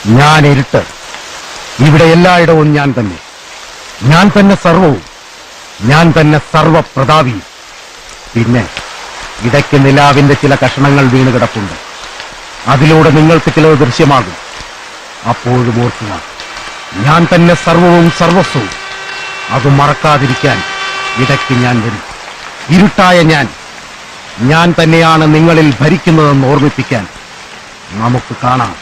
ഞാൻ ഇരുട്ട്. ഇവിടെ എല്ലായിടവും ഞാൻ തന്നെ. ഞാൻ തന്നെ സർവവും. ഞാൻ തന്നെ സർവപ്രതാപി. പിന്നെ ഇടയ്ക്ക് നിലാവിന്റെ ചില കഷണങ്ങൾ വീണ് കിടപ്പുണ്ട്. അതിലൂടെ നിങ്ങൾക്ക് ചിലത് ദൃശ്യമാകും. അപ്പോഴും ഓർക്കുക, ഞാൻ തന്നെ സർവവും സർവസ്വവും. അത് മറക്കാതിരിക്കാൻ ഇടയ്ക്ക് ഞാൻ വരും. ഇരുട്ടായ ഞാൻ തന്നെയാണ് നിങ്ങളിൽ ഭരിക്കുന്നതെന്ന് ഓർമ്മിപ്പിക്കാൻ നമുക്ക് കാണാം.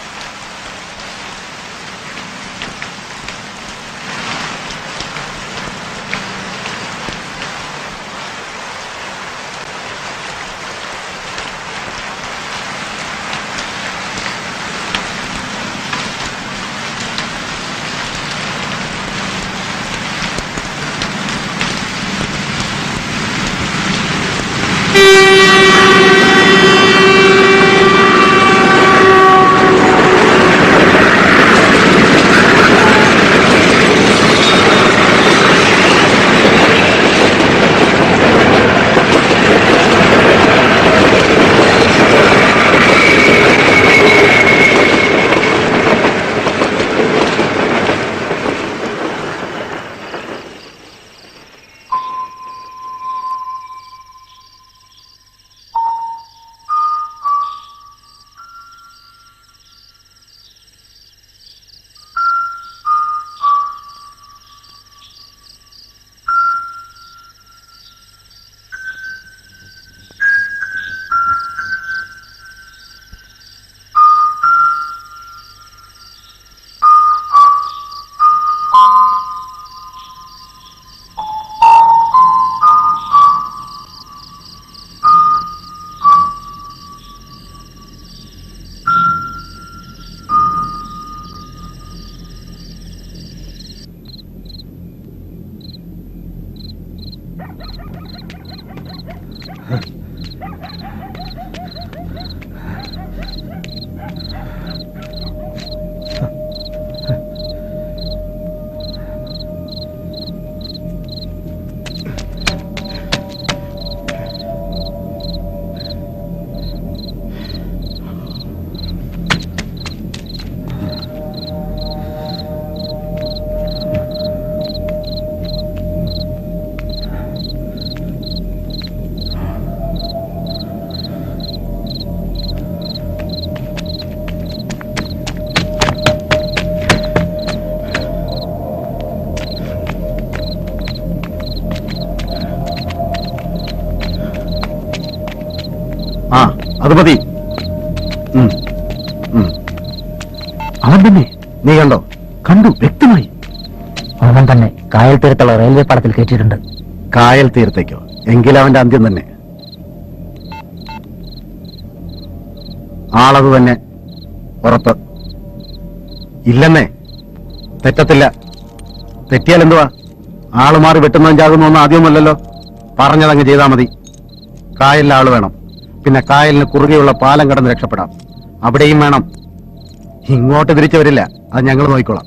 അത് മതി. അവൻ തന്നെ. നീ കണ്ടോ? കണ്ടു, വ്യക്തമായി. അവൻ തന്നെ കായൽ തീരത്തുള്ള റെയിൽവേ പാളത്തിൽ കയറ്റിയിട്ടുണ്ട്. കായൽ തീരത്തേക്കോ? എങ്കിൽ അവന്റെ അന്ത്യം തന്നെ. ആളത് തന്നെ, ഉറപ്പ്. ഇല്ലെന്നേ, തെറ്റത്തില്ല. തെറ്റിയാൽ എന്തുവാ? ആള് മാറി വെട്ടുന്നതും ചാകുന്നൊന്നും ആദ്യമല്ലല്ലോ. പറഞ്ഞതങ്ങ് ചെയ്താൽ മതി. കായലിൽ ആള് വേണം. പിന്നെ കായലിന് കുറുകെയുള്ള പാലം കടന്ന് രക്ഷപ്പെടാം. അവിടെയും വേണം. ഇങ്ങോട്ട് തിരിച്ചു വരില്ല. അത് ഞങ്ങൾ നോക്കിക്കോളാം.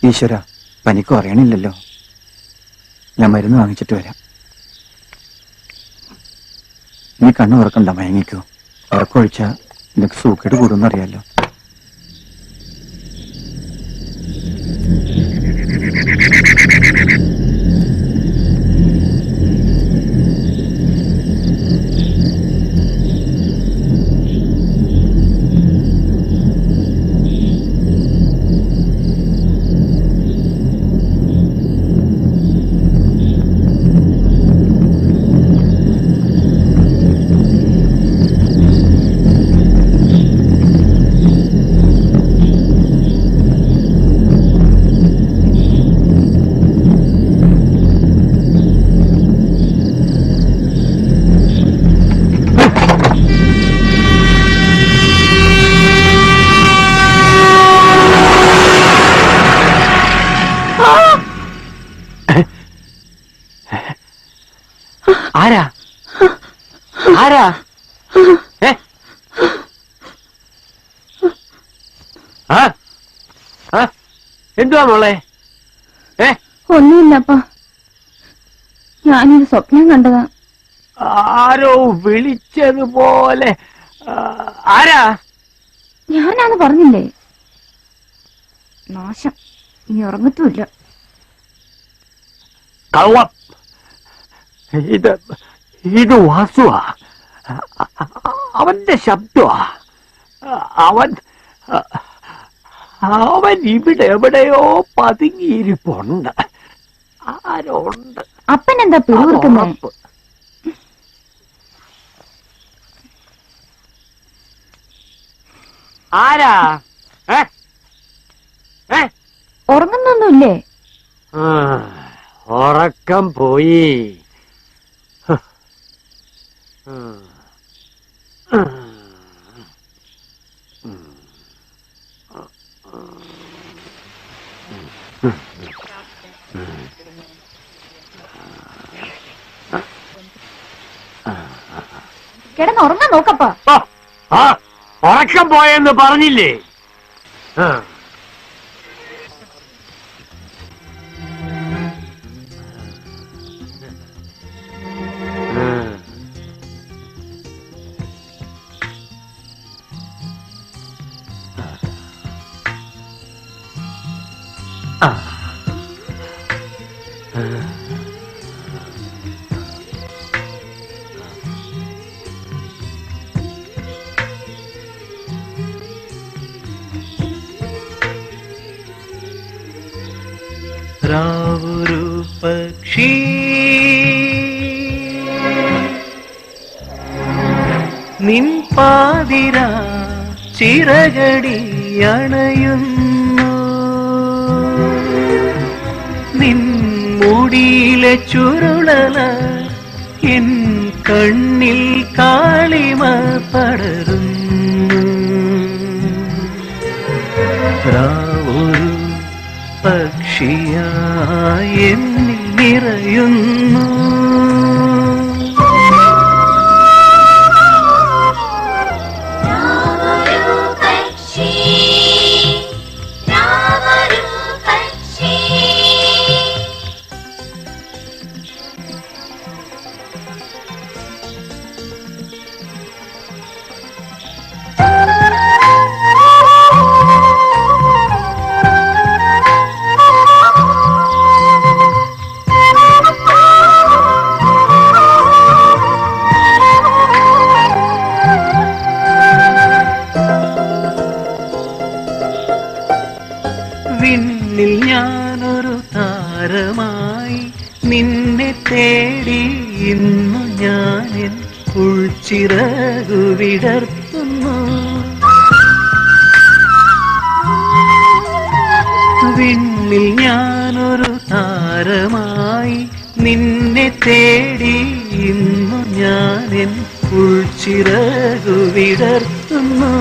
ഈശ്വര, പനിക്ക് അറിയണില്ലല്ലോ. ഞാൻ മരുന്ന് വാങ്ങിച്ചിട്ട് വരാം. നീ കണ്ണു തുറക്കണ്ട, മയങ്ങിക്കോ. ഉറക്കൊഴിച്ചാ നിനക്ക് സൂക്കേട് കൂടുന്നറിയാലോ. ആരാ ആരാ? എന്തുവാ മോളെ? ഒന്നുമില്ലപ്പ, ഞാനൊരു സ്വപ്നം കണ്ടതാ. ആരോ വിളിച്ചതുപോലെ. ആരാ? ഞാനാന്ന് പറഞ്ഞില്ലേ. നാശം, ഇനി ഉറങ്ങത്തുമില്ല. കള്ളം. ഇത് വാസുവാ. അവന്റെ ശബ്ദമാ. അവൻ ഇവിടെ എവിടെയോ പതുങ്ങിയിരിപ്പുണ്ട്. ആരോണ്ട്? അപ്പനെന്താ പിറുവിറുക്കുന്നേ? ആരാ? ഉറങ്ങുന്നൊന്നുമില്ലേ? ഉറക്കം പോയി. കിടന്നുറങ്ങാൻ നോക്കപ്പാ. ഉറക്കം പോയെന്ന് പറഞ്ഞില്ലേ? രാവൊരു പക്ഷി നിൻ പാതിര ചിറകടി അണയുന്നു. നിൻ മുടിയിലെ ചുരുളല എൻ കണ്ണിൽ കാളിമ പടരുന്നു. രാവൊരു പക്ഷിയായി എന്നിൽ നിറയുന്നു. വിണ്ണിൽ ഞാനൊരു താരമായി നിന്നെ തേടി ഇന്നു ഞാനെൻ ഉൾച്ചിറകു വിടർത്തുന്നു. വിണ്ണിൽ ഞാനൊരു താരമായി നിന്നെ തേടി ഇന്നു ഞാനെൻ ഉൾച്ചിറകു വിടർത്തുന്നു.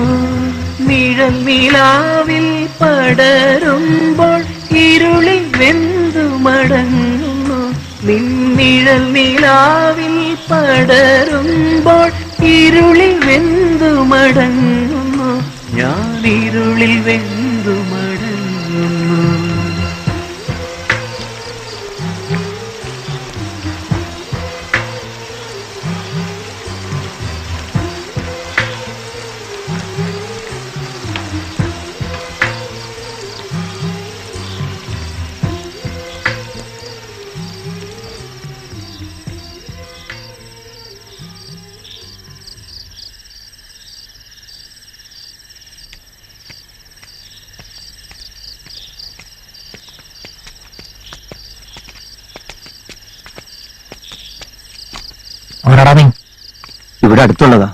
നിഴൽ നിലാവിൽ പടരുമ്പോൾ ഇരുളിൽ വെന്തു മടങ്ങുന്നു. നിന്നിഴൽ നിലാവിൽ പടരുമ്പോൾ ഇരുളിൽ വെന്തു മടങ്ങുന്നു. ഞാൻ ഇരുളിൽ വെന്തു മടങ്ങുന്നു. ആരാടാ നീ? ഇവിടെ അടുത്തുള്ളതാ.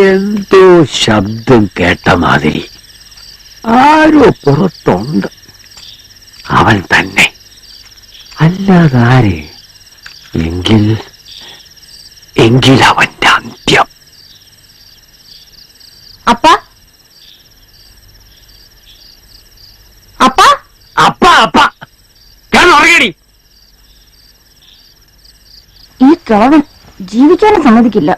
എന്തോ ശബ്ദം കേട്ട മാതിരി ആരോ പുറത്തുണ്ട്. അവൻ തന്നെ, അല്ലാതാര്? എങ്കിൽ അവന്റെ അന്ത്യം. അപ്പ അപ്പ അപ്പ അപ്പ കിടന്നുറങ്ങടി. ഈ കിളവൻ ജീവിക്കാനും സമ്മതിക്കില്ല.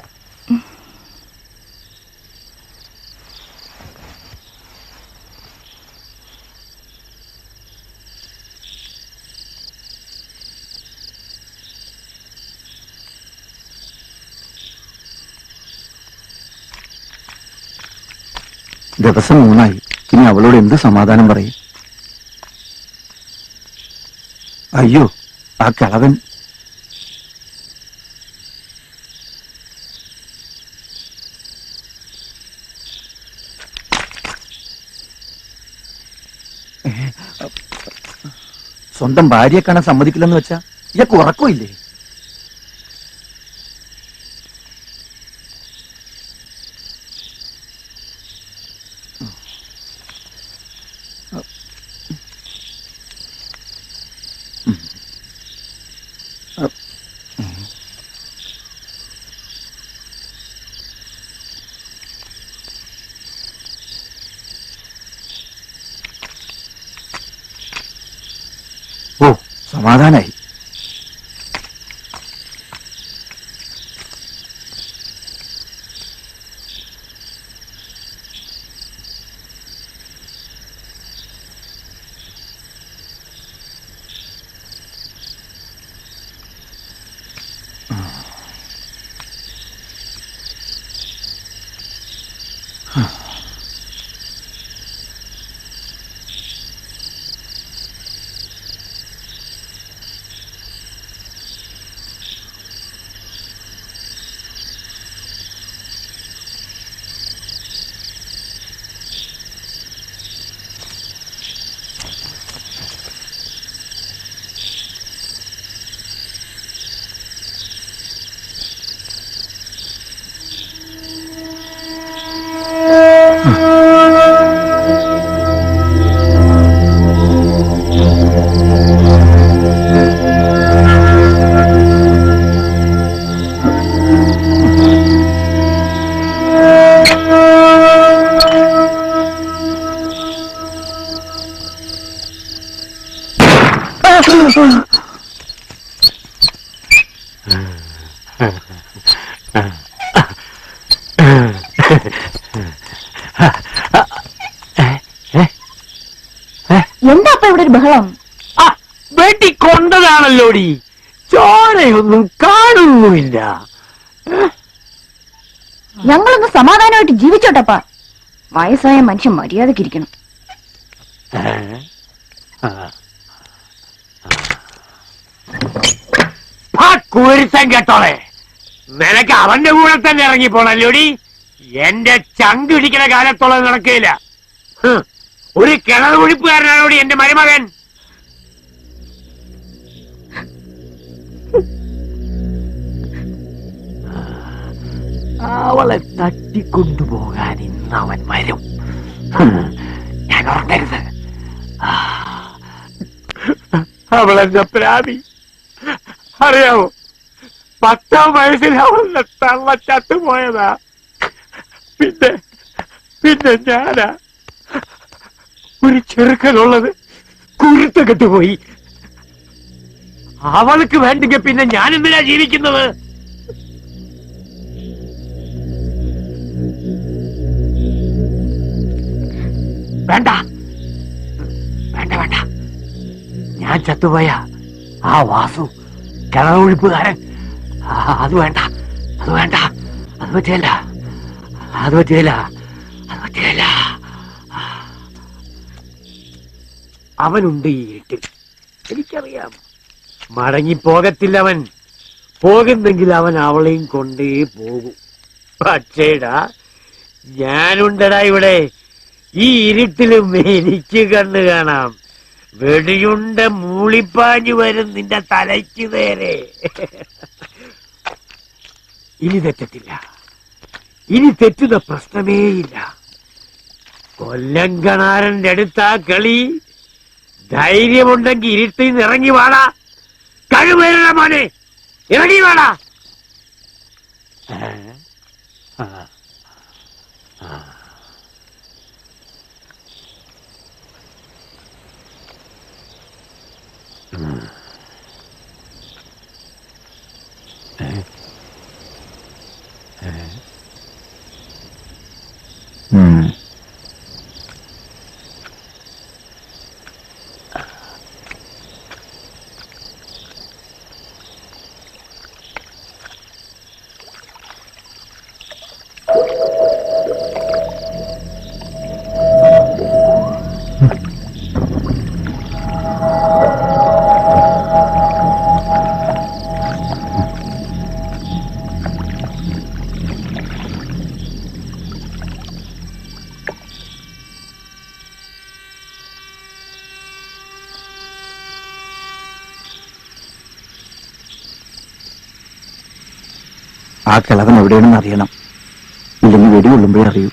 ദിവസം 3 ഇനി അവളോട് എന്ത് സമാധാനം പറയും? അയ്യോ, ആ കിളവൻ. സ്വന്തം ഭാര്യയെ കാണാൻ സമ്മതിക്കില്ലെന്ന് വെച്ചാ ഇയാൾക്ക് ഉറക്കമില്ലേ? ഓ, സമാധാനായി. എന്താ അപ്പ ഇവിടെ ഒരു ബഹളം? വെട്ടിക്കൊണ്ടതാണല്ലോടി. ചോരയൊന്നും കാണുന്നുമില്ല. ഞങ്ങളൊന്ന് സമാധാനമായിട്ട് ജീവിച്ചോട്ടപ്പ. വയസ്സായ മനുഷ്യൻ മര്യാദക്കിരിക്കണം. കുരുത്തം കേട്ടോളെ, നിനക്ക് അവന്റെ കൂടെ തന്നെ ഇറങ്ങിപ്പോണല്ലോടി. എന്റെ ചങ്ക് ഇടിക്കുന്ന കാലത്തോളം നടക്കില്ല. ഒരു കിണർ കുഴിപ്പുകാരനാണോടി എന്റെ മരുമകൻ. അവളെ തട്ടിക്കൊണ്ടുപോകാൻ ഇന്ന് അവൻ വരും. ഞാൻ ഉറങ്ങരുത്. അവളെന്റെ പ്രാതി അറിയാമോ? 10ാം വയസ്സിൽ അവളുടെ തള്ള ചത്തുപോയതാ. പിന്നെ ഞാനാ ഒരു ചെറുക്കനുള്ളത് കുരുത്ത കെട്ടുപോയി. അവൾക്ക് വേണ്ടെങ്കിൽ പിന്നെ ഞാൻ എന്തിനാ ജീവിക്കുന്നത്? വേണ്ട വേണ്ട വേണ്ട, ഞാൻ ചത്തുപോയ ആ വാസു കിണറൊഴിപ്പുകാരൻ, അത് വേണ്ട, അത് വേണ്ട, അത് പറ്റിയല്ല, അത് പറ്റിയല്ല, അത് പറ്റിയല്ല. അവനുണ്ട് ഈ ഇരുട്ടിൽ, എനിക്കറിയാം. മടങ്ങിപ്പോകത്തില്ല അവൻ. പോകുന്നെങ്കിൽ അവൻ അവളെയും കൊണ്ടേ പോകും. പക്ഷേടാ, ഞാനുണ്ടടാ ഇവിടെ. ഈ ഇരുട്ടിലും എനിക്ക് കണ്ണു കാണാം. വെടിയുണ്ട മൂളിപ്പാഞ്ഞു വരും നിന്റെ തലയ്ക്ക് നേരെ. ഇനി തെറ്റത്തില്ല, ഇനി തെറ്റുന്ന പ്രശ്നമേയില്ല. കൊല്ലങ്കണാരന്റെ അടുത്താ കളി. ധൈര്യമുണ്ടെങ്കിൽ ഇരുട്ടിൽ നിന്ന് ഇറങ്ങി വാടാ. കഴിവേറ മോനെ, ഇറങ്ങി വാടാ. ആ കിളവൻ എവിടെയാണെന്ന് അറിയണം. ഇല്ലെങ്കിൽ വെടി കൊള്ളുമ്പോഴേ അറിയൂ.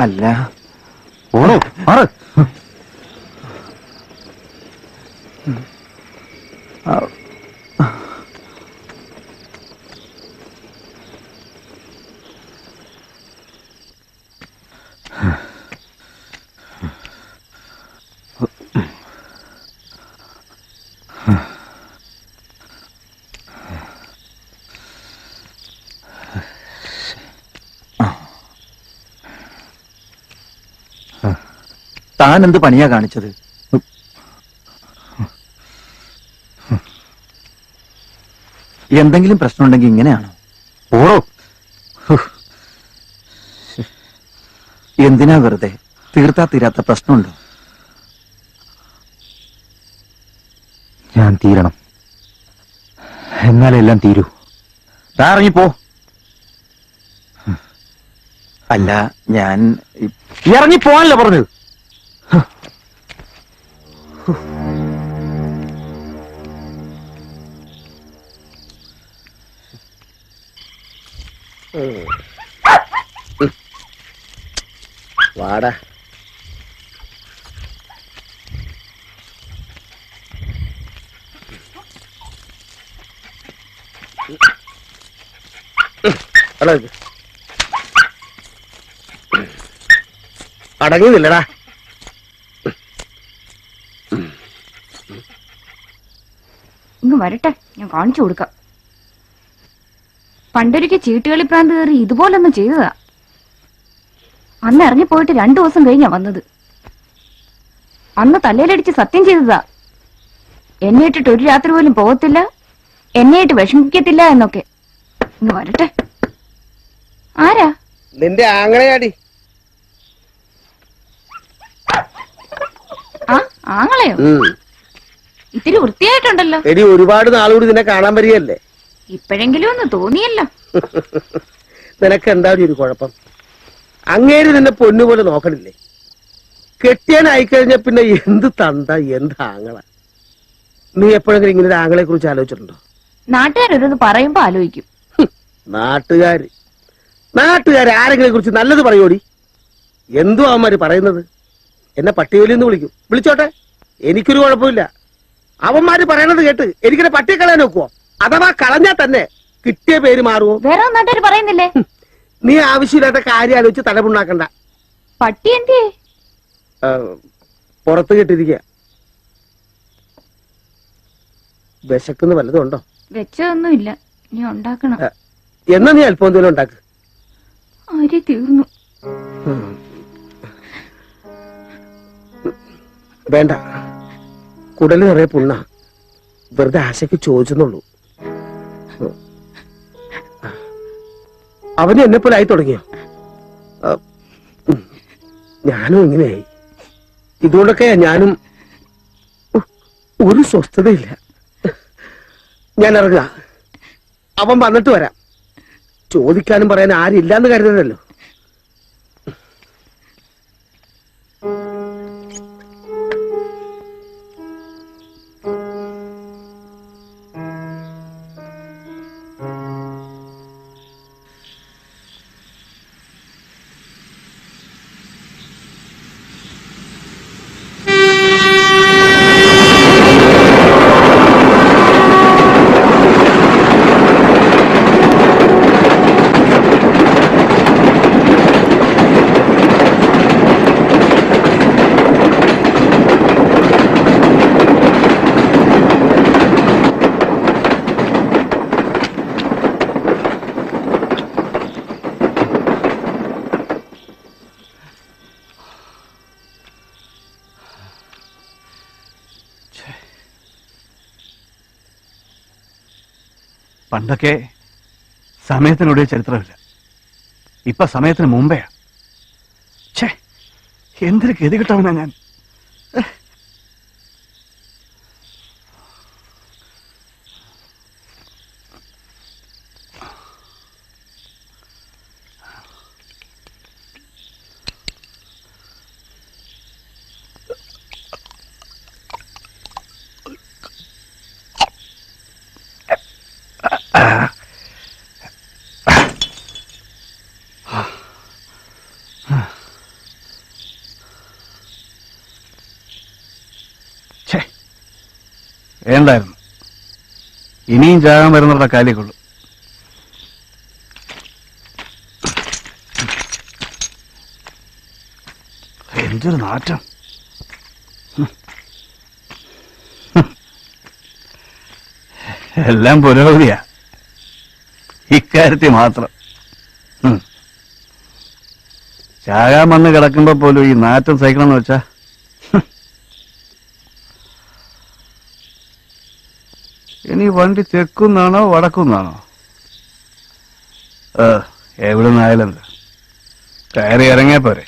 അല്ല, ഓടോ മാറ്. താൻ എന്ത് പണിയാ കാണിച്ചത്? എന്തെങ്കിലും പ്രശ്നമുണ്ടെങ്കിൽ ഇങ്ങനെയാണോ? ഓടോ. എന്തിനാ വെറുതെ? തീർത്താ തീരാത്ത പ്രശ്നമുണ്ടോ? ഞാൻ തീരണം, എന്നാലെല്ലാം തീരൂ. ഇറങ്ങിപ്പോ. അല്ല, ഞാൻ ഇറങ്ങിപ്പോവാനല്ലേ പറഞ്ഞത്? വാടാ. അടങ്ങുന്നില്ലടാ. ഇങ്ങ് വരട്ടെ, ഞാൻ കാണിച്ചു കൊടുക്കാം. പണ്ടൊരിക്കൽ ചീട്ടുകളി പ്രാന്ത് കയറി ഇതുപോലൊന്നും ചെയ്തതാ. അന്ന് ഇറങ്ങിപ്പോയിട്ട് 2 ദിവസം കഴിഞ്ഞാ വന്നത്. അന്ന് തലയിലടിച്ച് സത്യം ചെയ്തതാ, എന്നെ ഇട്ടിട്ട് ഒരു രാത്രി പോലും പോകത്തില്ല, എന്നെ ഇട്ട് വിഷമിക്കത്തില്ല എന്നൊക്കെ. ഇങ്ങ് വരട്ടെ. ആരാ? നിന്റെ ആങ്ങളെയാടി. ആ, ആങ്ങളെയോ? ഇത്തിരി വൃത്തിയായിട്ടുണ്ടല്ലോ. എടി, ഒരുപാട് നാളുകൂടി നിന്നെ കാണാൻ വരികയല്ലേ. ഇപ്പോഴെങ്കിലും ഒന്ന് തോന്നിയല്ലോ. നിനക്ക് എന്താ ഒരു കുഴപ്പം? അങ്ങേര് നിന്നെ പൊന്നുപോലെ നോക്കണില്ലേ? കെട്ടിയാനായിക്കഴിഞ്ഞ പിന്നെ എന്ത് തന്ത എന്ത് ആങ്ങള. നീ എപ്പോഴെങ്കിലും ഇങ്ങനെ ഒരു ആങ്ങളെ കുറിച്ച് ആലോചിച്ചിട്ടുണ്ടോ? നാട്ടുകാരൊരു പറയുമ്പോ ആലോചിക്കും. നാട്ടുകാര് ആരെങ്കിലും കുറിച്ച് നല്ലത് പറയോടി? എന്തോ അവന്മാര് പറയുന്നത്? എന്നെ പട്ടിയോലിന്ന് വിളിക്കും, വിളിച്ചോട്ടെ, എനിക്കൊരു കുഴപ്പമില്ല. അവന്മാര് പറയണത് കേട്ട് എനിക്കിനെ പട്ടിയെ കളയാൻ നോക്കുവോ? അഥവാ കളഞ്ഞാൽ തന്നെ കിട്ടിയ പേര് മാറുവോ? വേറെ നാട്ടുകാർ പറയുന്നില്ലേ? നീ ആവശ്യമില്ലാത്ത കാര്യം ആലോചിച്ച് തലമുണ്ടാക്കണ്ട. പട്ടി എന്തേ? പുറത്ത് കെട്ടിരിക്കുക. വിശക്കുന്ന വല്ലതും ഉണ്ടോ? വെച്ചതൊന്നുമില്ല, നീ ഉണ്ടാക്കണം. എന്നാ നീ അല്പം എന്തെങ്കിലും ഉണ്ടാക്ക്. അരി തീർന്നു. വേണ്ട, കുടല് നിറയെ പുണ്ണ. വെറുതെ ആശയ്ക്ക് ചോദിച്ചെന്നുള്ളൂ. അവന് എന്നെ പോലെ ആയി തുടങ്ങിയോ? ഞാനും ഇങ്ങനെയായി. ഇതുകൊണ്ടൊക്കെ ഞാനും ഒരു സ്വസ്ഥതയില്ല. ഞാൻ ഇറങ്ങുക. അവൻ വന്നിട്ട് വരാം. ചോദിക്കാനും പറയാൻ ആരും ഇല്ലാന്ന് കരുതല്ലോ. പണ്ടൊക്കെ സമയത്തിനൊരു ചരിത്രമില്ല. ഇപ്പൊ സമയത്തിന് മുമ്പേ. ഛേ, എന്തൊരു ഗതി കിട്ടാവുന്ന ഞാൻ. വേണ്ടായിരുന്നു. ഇനിയും ചാകാൻ വരുന്നവരുടെ കാലിക്കുള്ളൂ. എന്തൊരു നാറ്റം. എല്ലാം പുരോഗതിയാ ഇക്കാര്യത്തിൽ മാത്രം. ചാകാൻ വന്ന് കിടക്കുമ്പോ പോലും ഈ നാറ്റം സഹിക്കണം എന്ന് വെച്ചാ ഇനി വണ്ടി തെക്കുന്നാണോ വടക്കുന്നാണോ? എവിടെ നിന്നായാലും കയറി ഇറങ്ങിയാ പോരെ.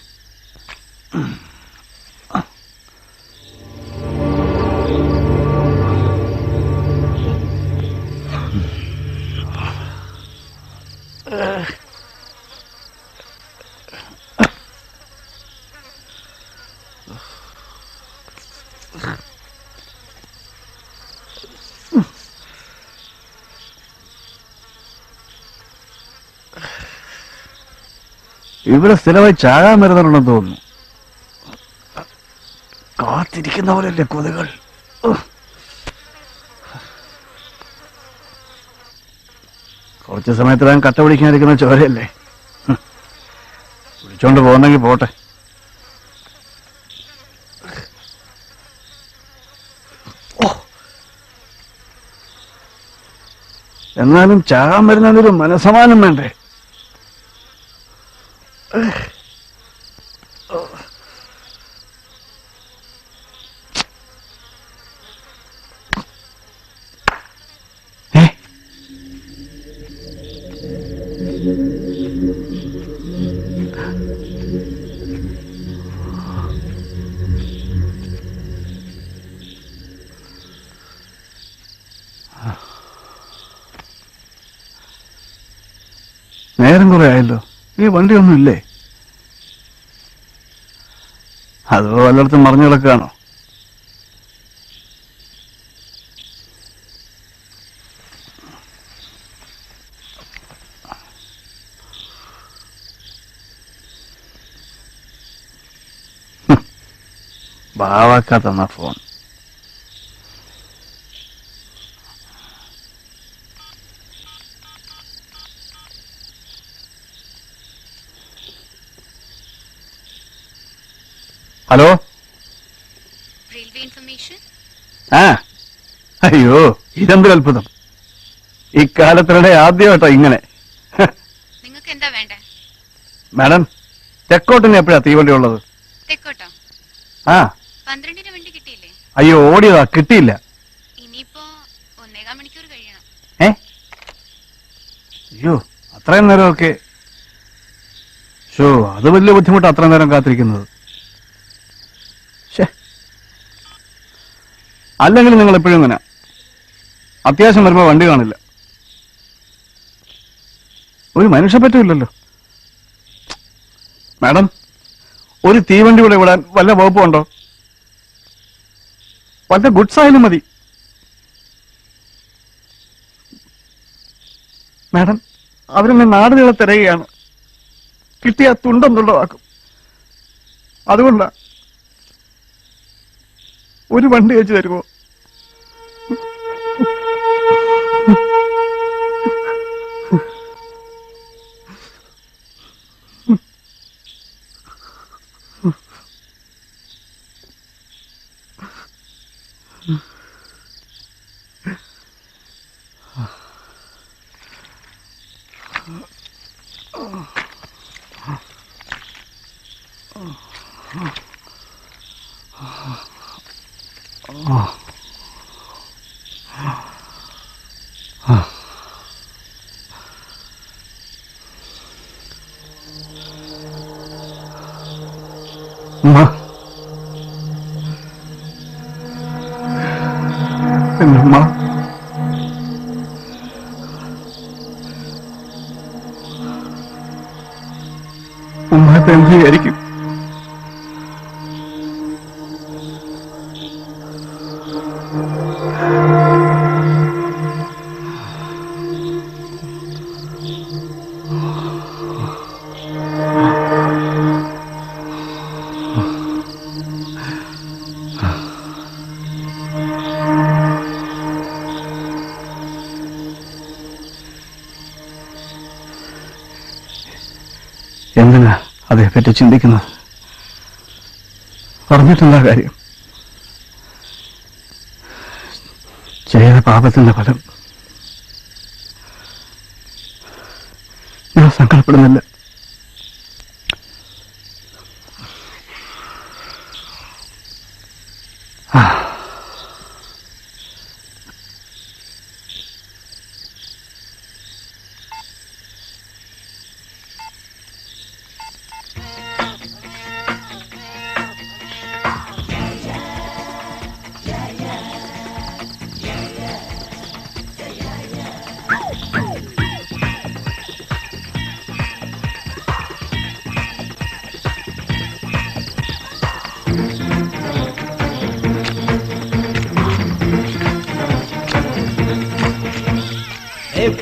ഇവിടെ സ്ഥിരമായി ചാകാൻ വരുന്നുണ്ടെന്ന് തോന്നുന്നു. കാത്തിരിക്കുന്ന പോലെയല്ലേ കൊതുകൾ. കുറച്ച് സമയത്തിലാൻ കട്ട പിടിക്കാതിരിക്കുന്ന ചോരയല്ലേ. വിളിച്ചോണ്ട് പോകുന്നെങ്കിൽ പോട്ടെ. എന്നാലും ചാകാൻ വരുന്നതിനൊരു മനസ്സമാനം വേണ്ടേ? നേരം കുറെ ആയല്ലോ. ഈ വണ്ടിയൊന്നും ഇല്ലേ? അതോ വല്ലയിടത്തും മറിഞ്ഞു കിടക്കുകയാണോ? ബാവാക്കാ തന്ന ഫോൺ. ഹലോ. Railway information. ആ അയ്യോ, ഇതെന്തൊരു അത്ഭുതം! ഇക്കാലത്തിനിടെ ആദ്യമായിട്ടോ ഇങ്ങനെ. നിങ്ങൾക്ക് എന്താ വേണ്ടേ? മാഡം, തെക്കോട്ടിന് എപ്പോഴാ തീവണ്ടി ഉള്ളത്? തെക്കോട്ടോ? ആ 12-ന് വണ്ടി കിട്ടിയില്ലേ? അയ്യോ, ഓടിയതാ, കിട്ടിയില്ല. ഇനിയിപ്പോ 1.25 മണിക്കൂർ കഴിയണം. അയ്യോ, അത്രയും നേരമൊക്കെ. ഷോ, അത് വലിയ ബുദ്ധിമുട്ട്, അത്രയും നേരം കാത്തിരിക്കുന്നത്. അല്ലെങ്കിൽ നിങ്ങൾ എപ്പോഴും ഇങ്ങനെ അത്യാവശ്യം വരുമ്പോ വണ്ടി കാണില്ല. ഒരു മനുഷ്യ പറ്റില്ലല്ലോ. മാഡം, ഒരു തീവണ്ടി ഇവിടെ വിടാൻ വല്ല വകുപ്പുണ്ടോ? വല്ല ഗുഡ്സ് ആയാലും മതി. മാഡം, അവരെന്നെ നാട് നീളെ തിരയുകയാണ്. കിട്ടിയ തുണ്ടം തുണ്ടമാക്കും. അതുകൊണ്ടാ. ഒരു വണ്ടി വെച്ച് തരുമോ? എന്നമ്മ, ഉമ്മത്തെ എന്ത് വിചാരിക്കും? എന്തിനാ അതേപ്പറ്റി ചിന്തിക്കുന്നത്? പറഞ്ഞിട്ടെന്താ കാര്യം? ചെയ്ത പാപത്തിന്റെ ഫലം. ഞാൻ സങ്കടപ്പെടുന്നില്ല.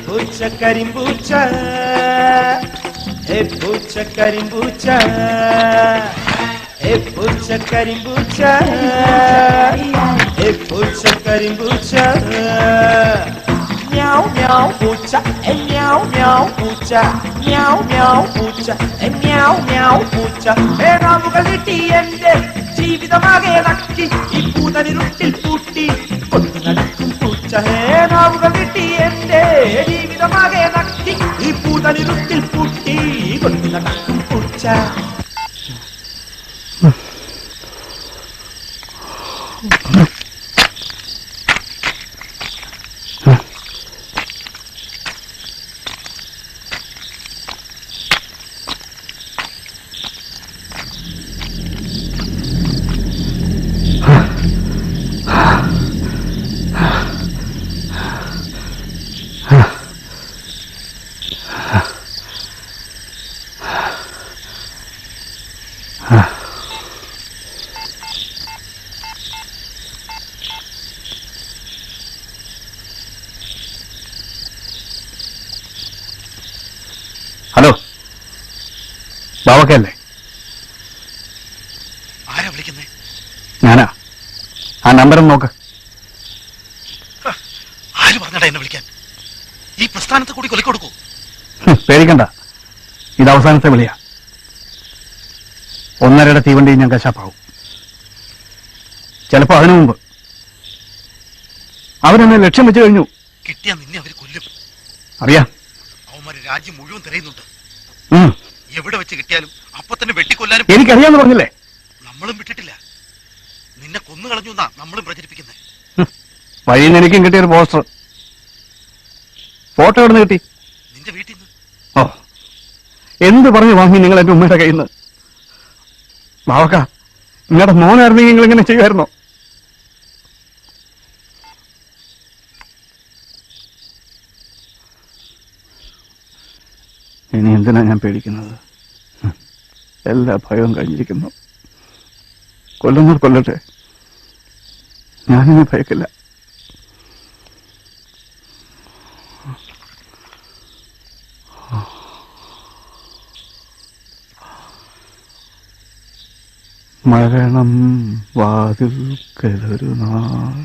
Pucha carimbucha, pucha carimbucha, pucha carimbucha, pucha carimbucha. Miau miau pucha, miau miau pucha, miau miau pucha, miau miau pucha. നാവുകളിട്ടി എന്റെ ജീവിതമാകെ നക്കി ഈ പൂതനിരുട്ടിൽ പൂട്ടി കൊണ്ടു നടക്കും പൂച്ച. നാവുകളിട്ടി എന്റെ ജീവിതമാകെ നക്കി ഈ പൂതനിരുട്ടിൽ പൂട്ടി കൊണ്ടു നടക്കും പൂച്ച. ഹലോ, ബാവക്കല്ലേ? ആരാ വിളിക്കുന്നേ? ഞാനാ. ആ നമ്പറും നോക്ക്. ആര് പറഞ്ഞടാ എന്നെ വിളിക്കാൻ? ഈ പ്രസ്ഥാനത്തെ കൂടി കൊലക്കൊടുക്കൂ. പേടിക്കണ്ട, ഇത് അവസാനത്തെ വിളിയാ. 1:30 തീവണ്ടി ഞാൻ കശാപ്പാവും. ചിലപ്പോ അതിനു മുമ്പ്. അവരെന്നെ ലക്ഷ്യം വെച്ച് കഴിഞ്ഞു. കിട്ടിയാ നിന്നെ അവര് കൊല്ലും. അറിയാം. അവന്മാര് രാജ്യം മുഴുവൻ തിരയുന്നുണ്ട്. ഉം. എവിടെ വെച്ച് കിട്ടിയാലും അപ്പൊ തന്നെ വെട്ടിക്കൊല്ലാനും. എനിക്കറിയാന്ന് പറഞ്ഞില്ലേ? നമ്മളും വിട്ടിട്ടില്ല. നിന്നെ കൊന്നു കളഞ്ഞു എന്നാ നമ്മളും പ്രചരിപ്പിക്കുന്നത്. വഴിയിൽ നിന്ന് എനിക്കും കിട്ടിയൊരു പോസ്റ്റർ. ഫോട്ടോ എവിടെ നിന്ന് കിട്ടി? നിന്റെ വീട്ടിൽ നിന്ന്. ഓ, എന്ത് പറഞ്ഞു വാങ്ങി നിങ്ങൾ എന്റെ ഉമ്മയുടെ കയ്യിൽ നിന്ന്? ബാവക്ക, നിങ്ങളുടെ മോനായിരുന്നെങ്കിൽ നിങ്ങൾ ഇങ്ങനെ ചെയ്യുമായിരുന്നോ? ഇനി എന്തിനാ ഞാൻ പേടിക്കുന്നത്? എല്ലാ ഭയവും കഴിഞ്ഞിരിക്കുന്നു. കൊല്ലുന്നവർ കൊല്ലട്ടെ, ഞാനിനി ഭയക്കില്ല. മരണം വാതിൽക്കലൊരു നാൾ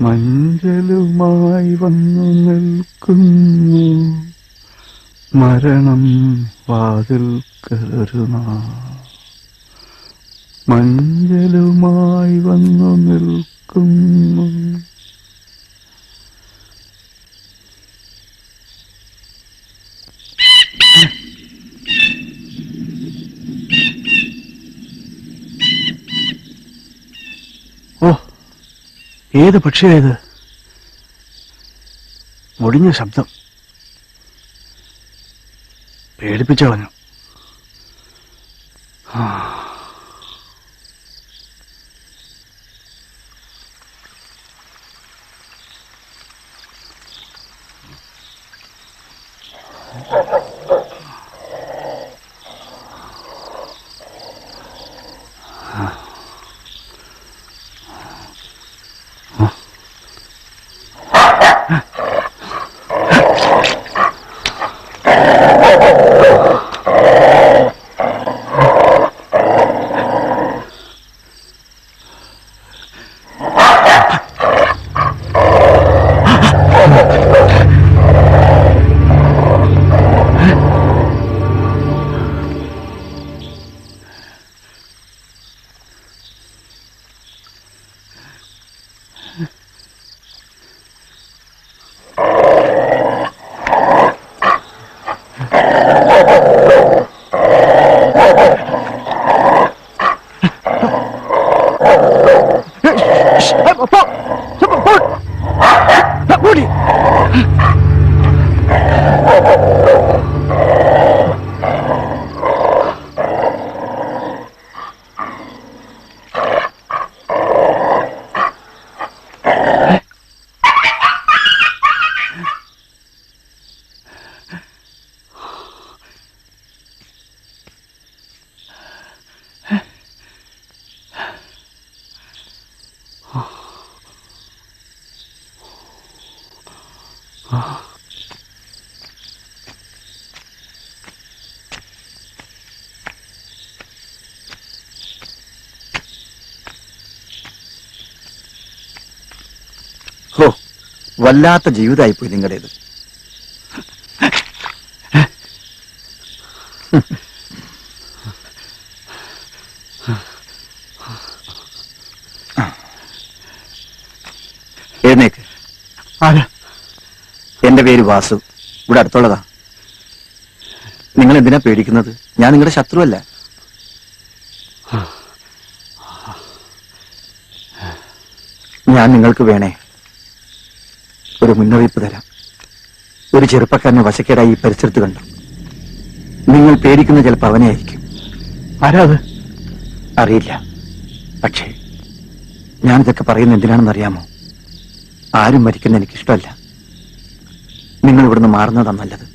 മഞ്ചലുമായി വന്നു നിൽക്കുന്നു. മരണം വാതിൽക്കലൊരു നാൾ മഞ്ചലുമായി വന്നു നിൽക്കുന്നു. ഓ, ഏത് പക്ഷിയായത്? ഒടിഞ്ഞ ശബ്ദം. പേടിപ്പിച്ചു കളഞ്ഞു. ഹോ, വല്ലാത്ത ജീവിതമായിപ്പോയി നിങ്ങളുടേത്. എഴുന്നേക്ക്. ആരാ? എന്റെ പേര് വാസു. ഇവിടെ അടുത്തുള്ളതാ. നിങ്ങൾ എന്തിനാ പേടിക്കുന്നത്? ഞാൻ നിങ്ങളുടെ ശത്രുവല്ല. ഞാൻ നിങ്ങൾക്ക് വേണേ ഒരു മുന്നറിയിപ്പ് തരാം. ഒരു ചെറുപ്പക്കാരനെ വശക്കേടായി ഈ പരിസരത്ത് കണ്ടു. നിങ്ങൾ പേടിക്കുന്ന ചിലപ്പോൾ അവനെ ആയിരിക്കും. ആരാ അത്? അറിയില്ല. പക്ഷേ ഞാനിതൊക്കെ പറയുന്നത് എന്തിനാണെന്ന് അറിയാമോ? ആരും മരിക്കുന്ന എനിക്കിഷ്ടമല്ല. നിങ്ങൾ ഇവിടുന്ന് മാറുന്നതാ നല്ലത്.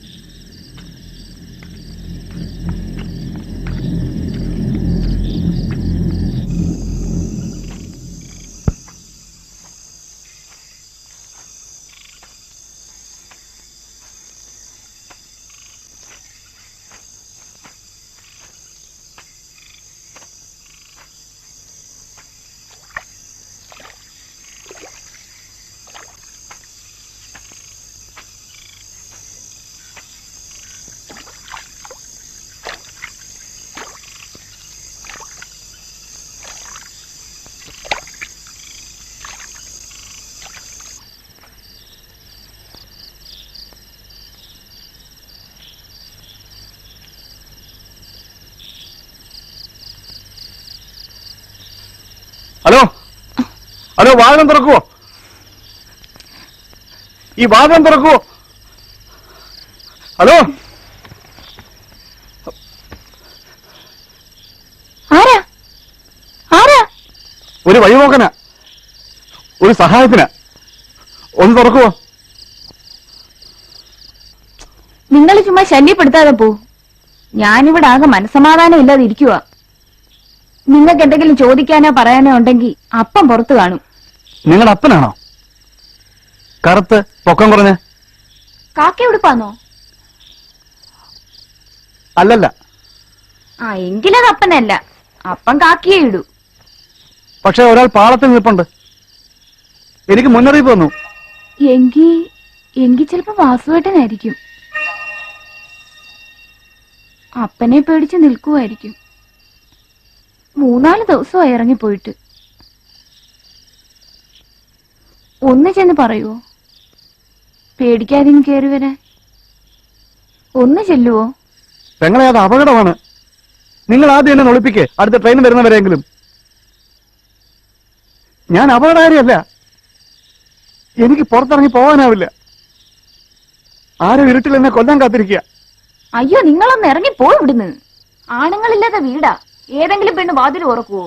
ഹലോ ഹലോ, വാഹനം തുറക്കുവോ? ഈ വാഹനം തുറക്കുവോ? ഹലോ, ആരാ ആരാ? ഒരു വഴിപോക്കന, ഒരു സഹായത്തിന് ഒന്ന് തുറക്കുവോ? നിങ്ങൾ ചുമ്മാ ശല്യപ്പെടുത്താതെ പോ. ഞാനിവിടെ ആകെ മനസമാധാനം ഇല്ലാതെ ഇരിക്കുക. നിങ്ങൾക്ക് എന്തെങ്കിലും ചോദിക്കാനോ പറയാനോ ഉണ്ടെങ്കിൽ അപ്പം പുറത്തു കാണും. നിങ്ങളുടെ അപ്പനാണോ കറുത്ത് പൊക്കം കുറഞ്ഞ്? കാക്ക ഉടുപ്പാന്നോ? അല്ലല്ല. ആ, എങ്കിലത് അപ്പനല്ല. അപ്പം കാക്കിയേ ഇടൂ. പക്ഷെ ഒരാൾ പാളത്തിൽ നിൽപ്പുണ്ട്. എനിക്ക് മുന്നറിയിപ്പ് തന്നു. എങ്കി ചിലപ്പോ വാസുവേട്ടനായിരിക്കും. അപ്പനെ പേടിച്ച് നിൽക്കുമായിരിക്കും. 3-4 ദിവസമായി ഇറങ്ങിപ്പോയിട്ട്. ഒന്ന് ചെന്ന് പറയുവോ? പേടിക്കാതെ കയറി വരാൻ ഒന്ന് ചെല്ലുവോ? പെങ്ങളെ, അത് അപകടമാണ്. നിങ്ങൾ ആദ്യം എന്നെ ഒളിപ്പിക്കേ, അടുത്ത ട്രെയിൻ വരുന്നവരെങ്കിലും. ഞാൻ അപകടകാരിയല്ല. എനിക്ക് പുറത്തിറങ്ങി പോകാനാവില്ല. ആരോ ഇരുട്ടിൽ എന്നെ കൊല്ലാൻ കാത്തിരിക്കുക. അയ്യോ, നിങ്ങളൊന്ന് ഇറങ്ങി പോ ഇവിടുന്ന്. ആണുങ്ങളില്ലാത്ത വീടാ. ഏതെങ്കിലും പെണ്ണ് വാതിൽ ഉറക്കുവോ?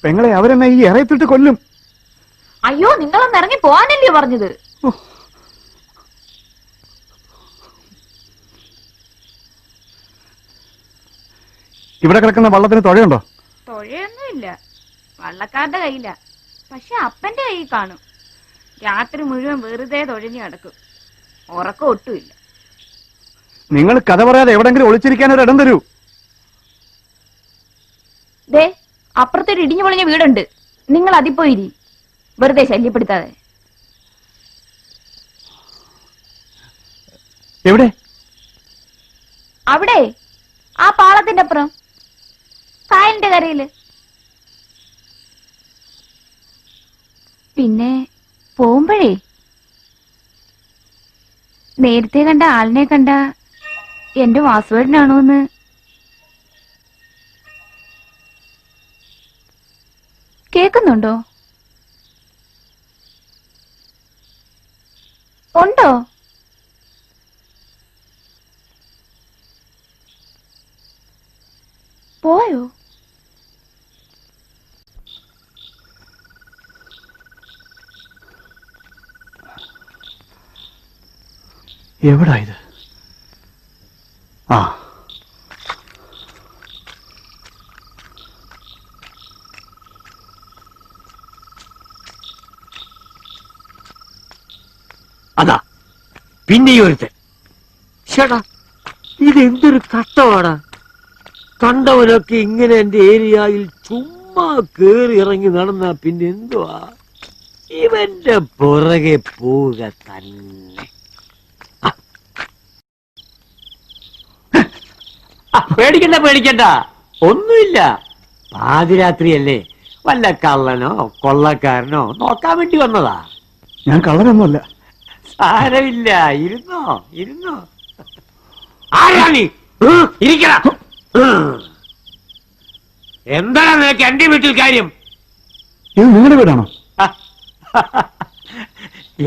പെങ്ങളെ, അവരെന്നെ ഈ ഇറയത്തിട്ട് കൊല്ലും. അയ്യോ, നിങ്ങളൊന്ന് ഇറങ്ങി പോവാനല്ലേ പറഞ്ഞത്? ഇവിടെ കിടക്കുന്ന വള്ളത്തിന് തുഴയുണ്ടോ? തുഴയൊന്നുമില്ല, വള്ളക്കാരുടെ കയ്യില. പക്ഷെ അപ്പന്റെ കയ്യിൽ കാണും. രാത്രി മുഴുവൻ വെറുതെ തുഴഞ്ഞു കിടക്കും. ഉറക്കം ഒട്ടുമില്ല. നിങ്ങൾ കഥ പറയാതെ എവിടെങ്കിലും ഒളിച്ചിരിക്കാൻ ഒരു ഇടം തരൂ. ദേ, അപ്പുറത്തൊരു ഇടിഞ്ഞു പൊളിഞ്ഞ വീടുണ്ട്. നിങ്ങൾ അതിപ്പോയിരി, വെറുതെ ശല്യപ്പെടുത്താതെ. എവിടെ? അവിടെ, ആ പാളത്തിന്റെ അപ്പുറം, കായലിന്റെ കരയില്. പിന്നെ പോകുമ്പോഴേ നേരത്തെ കണ്ട ആളിനെ കണ്ട എന്റെ വാസുവേട്ടനാണോന്ന്. കേക്കുന്നുണ്ടോ? ഉണ്ടോ? പോയോ? എവിടാ ഇത്? ആ, അതാ പിന്നെ ഈ ഒരുത്തൻ. ചേട്ടാ, ഇതെന്തൊരു കഷ്ടമാടാ. കണ്ടവനൊക്കെ ഇങ്ങനെ എന്റെ ഏരിയയിൽ ചുമ്മാ കേറി ഇറങ്ങി നടന്നാ പിന്നെ എന്തുവാ? ഇവന്റെ പുറകെ പോവുക തന്നെ. പേടിക്കണ്ട പേടിക്കണ്ട, ഒന്നുമില്ല. പാതിരാത്രിയല്ലേ, വല്ല കള്ളനോ കൊള്ളക്കാരനോ നോക്കാൻ വേണ്ടി വന്നതാ. ഞാൻ കള്ളനൊന്നുമല്ല. സാരമില്ല, ഇരുന്നോ ഇരുന്നോ. ആരാ നീ? ഇരിക്കണ. എന്താണ് നിനക്ക് എന്റെ വീട്ടിൽ കാര്യം? ഇത് നിങ്ങളുടെ വീടാണോ?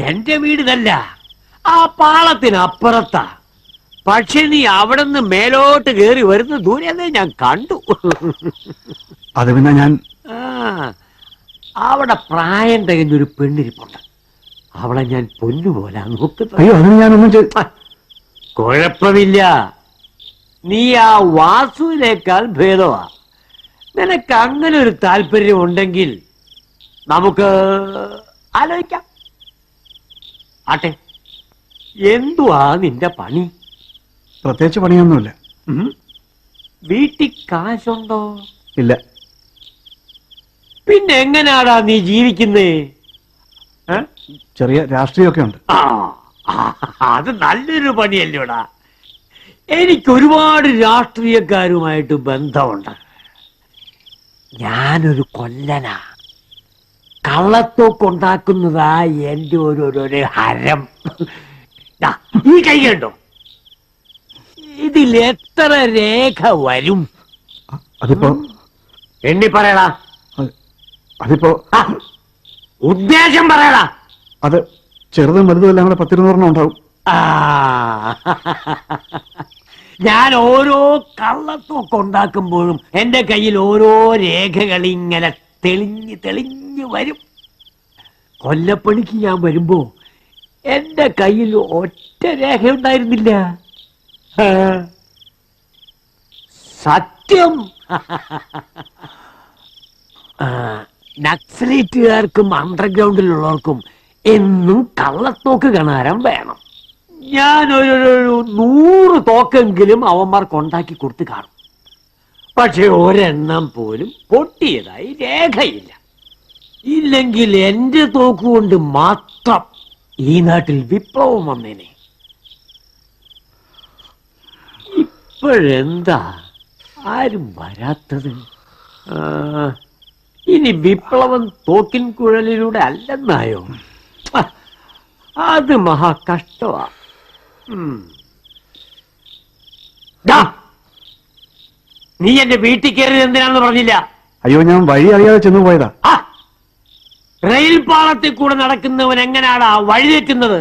എന്റെ വീടിതല്ല, ആ പാളത്തിനപ്പുറത്താ. പക്ഷെ നീ അവിടെ നിന്ന് മേലോട്ട് കയറി വരുന്ന ദൂരെ ഞാൻ കണ്ടു. അത് പിന്നെ ഞാൻ അവിടെ പ്രായം തികഞ്ഞൊരു പെണ്ണിരിപ്പുണ്ട്. അവളെ ഞാൻ പൊന്നുപോലാ നോക്കുന്നത്. അയ്യോ, അതിന് ഞാനൊന്നും കുഴപ്പമില്ല. നീ ആ വാസുവിനേക്കാൾ ഭേദമാ. നിനക്ക് അങ്ങനെ ഒരു താല്പര്യം ഉണ്ടെങ്കിൽ നമുക്ക് ആലോചിക്കാം. ആട്ടെ, എന്തുവാ നിന്റെ പണി? പ്രത്യേകിച്ച് പണിയൊന്നുമില്ല. വീട്ടിൽ കാശുണ്ടോ? ഇല്ല. പിന്നെ എങ്ങനെയാടാ നീ ജീവിക്കുന്നേ? ചെറിയ രാഷ്ട്രീയമൊക്കെ ഉണ്ട്. അത് നല്ലൊരു പണിയല്ലോടാ. എനിക്ക് ഒരുപാട് രാഷ്ട്രീയക്കാരുമായിട്ട് ബന്ധമുണ്ട്. ഞാനൊരു കൊല്ലനാ. കള്ളത്തോക്കുണ്ടാക്കുന്നതാ എന്റെ ഒരു ഹരം. ഈ കൈ കണ്ടോ? ഇതിൽ എത്ര രേഖ വരും? അതിപ്പോ എണ്ണി പറയടാ. അതിപ്പോ ആ, ഉദ്ദേശം പറയടാ. അത് ചെറുതും വലുതും എല്ലാം കൂടെ 10-20 ഉണ്ടാവും. ആ, ഞാൻ ഓരോ കള്ളത്തൊക്കെ ഉണ്ടാക്കുമ്പോഴും എന്റെ കയ്യിൽ ഓരോ രേഖകൾ ഇങ്ങനെ തെളിഞ്ഞ് തെളിഞ്ഞു വരും. കൊല്ലപ്പണിക്ക് ഞാൻ വരുമ്പോ എന്റെ കയ്യിൽ ഒറ്റ രേഖ ഉണ്ടായിരുന്നില്ല. ആ, സത്യം. ആ, നക്സലേറ്റുകാർക്കും അണ്ടർഗ്രൗണ്ടിലുള്ളവർക്കും എന്നും കള്ളത്തോക്ക് കണാരം വേണം. ഞാൻ ഒരു 100 തോക്കെങ്കിലും അവന്മാർക്ക് ഉണ്ടാക്കി കൊടുത്ത് കാണും. പക്ഷെ ഒരെണ്ണം പോലും പൊട്ടിയതായി രേഖയില്ല. ഇല്ലെങ്കിൽ എന്റെ തോക്കുകൊണ്ട് മാത്രം ഈ നാട്ടിൽ വിപ്ലവം വന്നേനെ. ഇപ്പോഴെന്താ ആരും വരാത്തത്? ആ, ഇനി വിപ്ലവം തോക്കിൻ കുഴലിലൂടെ അല്ലെന്നായോ? ആ, അത് മഹാ കഷ്ടമാ. നീ എന്റെ വീട്ടിൽ കയറിയത് എന്തിനാണെന്ന് പറഞ്ഞില്ല. അയ്യോ, ഞാൻ വഴി അറിയാതെ ചെന്നു പോയതാ. ആ, റെയിൽ പാളത്തിൽ കൂടെ നടക്കുന്നവൻ എങ്ങനെയാടാ വഴിതെറ്റുന്നത്?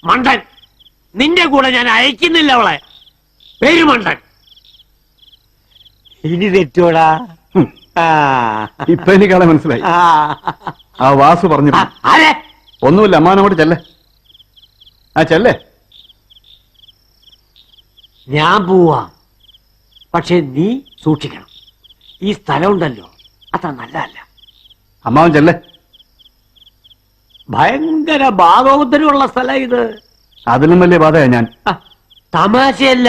മണ്ടൻ. നിന്റെ കൂടെ ഞാൻ അയക്കുന്നില്ല അവളെ. പേര് മണ്ടൻ. ഇനി തെറ്റോടാ. ഇപ്പൊ എനിക്കാളെ മനസ്സിലായി. ആ വാസു പറഞ്ഞു. ആരെ? ഒന്നുമില്ല, അമ്മാനോട് ചെല്ലേ. ആ ചെല്ലേ. ഞാൻ പോവാ. പക്ഷെ നീ സൂക്ഷിക്കണം. ഈ സ്ഥലം ഉണ്ടല്ലോ, അത്ര നല്ലതല്ല. അമ്മാവൻ ചെല്ലേ. ഭയങ്കര ബാധോദരമുള്ള സ്ഥലം ഇത്. അതിലും വലിയ ബാധയാ ഞാൻ. തമാശയല്ല,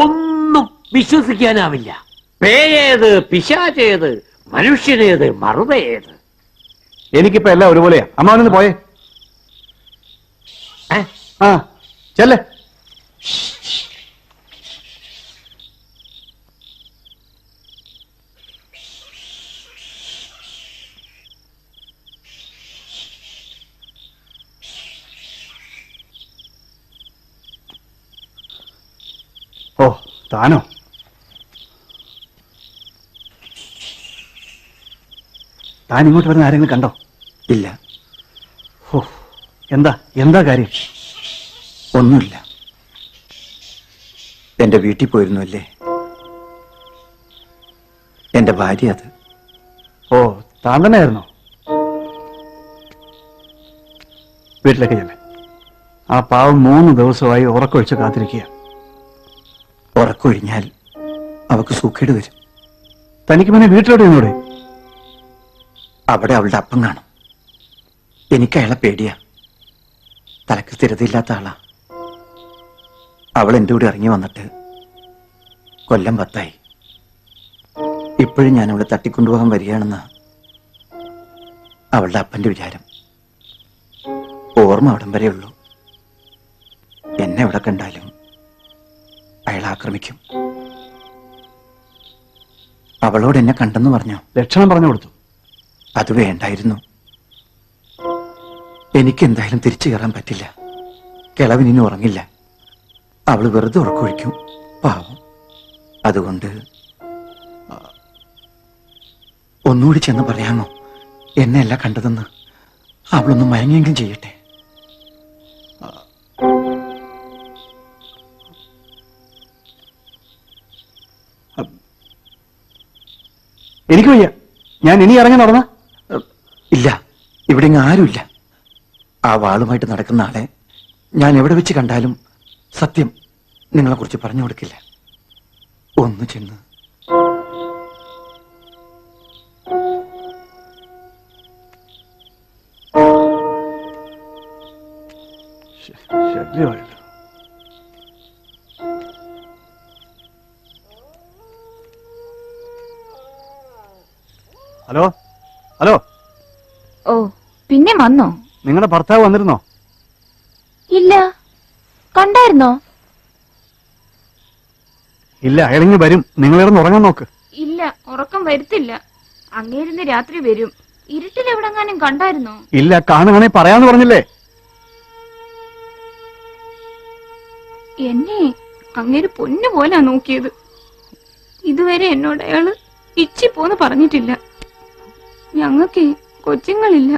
ഒന്നും വിശ്വസിക്കാനാവില്ല. പേയേത്, പിശാചേത്, മനുഷ്യനേത്, മറുതയേത്. എനിക്കിപ്പോ എല്ലാം ഒരുപോലെയാ. അമ്മാവനൊന്ന് പോയേ. ആ ചെല്ലേ. ഓ, താനോ? താൻ ഇങ്ങോട്ട് വരുന്ന ആരെങ്കിലും കണ്ടോ? ഇല്ല. ഓ, എന്താ എന്താ കാര്യം? ഒന്നുമില്ല. എന്റെ വീട്ടിൽ പോയിരുന്നു അല്ലേ? എന്റെ ഭാര്യ അത്. ഓ, താൻ തന്നെയായിരുന്നോ? വീട്ടിലേക്ക് ചെല്ലേ. ആ പാവം 3 ദിവസമായി ഉറക്കൊഴിച്ച് കാത്തിരിക്കുക. ഉറക്കൊഴിഞ്ഞാൽ അവക്ക് സൂക്കേട് വരും. തനിക്ക് പിന്നെ വീട്ടിലോട്ട് ചെന്നൂടെ? അവിടെ അവളുടെ അപ്പം കാണും. എനിക്ക് അയാളെ പേടിയാ. തലക്ക് സ്ഥിരതയില്ലാത്ത ആളാ. അവൾ എൻ്റെ കൂടെ ഇറങ്ങി വന്നിട്ട് കൊല്ലം 10 ഇപ്പോഴും ഞാൻ അവളെ തട്ടിക്കൊണ്ടുപോകാൻ വരികയാണെന്ന് അവളുടെ അപ്പന്റെ വിചാരം. ഓർമ്മ അവിടം വരെയുള്ളൂ. എന്നെ എവിടെ കണ്ടാലും അയാൾ ആക്രമിക്കും. അവളോട് എന്നെ കണ്ടെന്ന് പറഞ്ഞോ? ലക്ഷണം പറഞ്ഞു കൊടുത്തു. അത് വേണ്ടായിരുന്നു. എനിക്കെന്തായാലും തിരിച്ചു കയറാൻ പറ്റില്ല. കിളവിനി ഉറങ്ങില്ല. അവള് വെറുതെ ഉറക്കൊഴിക്കും, പാവം. അതുകൊണ്ട് ഒന്നുകൂടി ചെന്ന് പറയാമോ എന്നെയല്ല കണ്ടതെന്ന്? അവളൊന്ന് മയങ്ങിയെങ്കിലും ചെയ്യട്ടെ. എനിക്ക് വയ്യ. ഞാൻ ഇനി ഇറങ്ങി നടന്ന? ഇല്ല, ഇവിടെ ഇങ്ങ് ആരുമില്ല. ആ വാളുമായിട്ട് നടക്കുന്ന ആളെ ഞാൻ എവിടെ വെച്ച് കണ്ടാലും സത്യം നിങ്ങളെ കുറിച്ച് പറഞ്ഞു കൊടുക്കില്ല. ഒന്ന് ചെന്ന് ശല്യമായില്ല. Hello hello. ഓ, പിന്നെ വന്നോ? നിങ്ങളുടെ ഭർത്താവ് വന്നിരുന്നോ? ഇല്ല. കണ്ടായിരുന്നോ? ഇല്ല, അയാളിങ്ങ് വരും. നിങ്ങളിരുന്ന് ഉറങ്ങാൻ നോക്ക്. ഇല്ല, ഉറക്കം വരുത്തില്ല. അങ്ങേരുന്ന് രാത്രി വരും. ഇരുട്ടിൽ എവിടെങ്ങാനും കണ്ടായിരുന്നോ? ഇല്ല, കാണുകയാണെ പറയാന്ന് പറഞ്ഞില്ലേ? എന്നെ അങ്ങേര് പൊന്നു പോലാ നോക്കിയത്. ഇതുവരെ എന്നോട് അയാള് ഇച്ചിപ്പോന്ന് പറഞ്ഞിട്ടില്ല. ഞങ്ങൾക്ക് കൊച്ചുങ്ങളില്ല.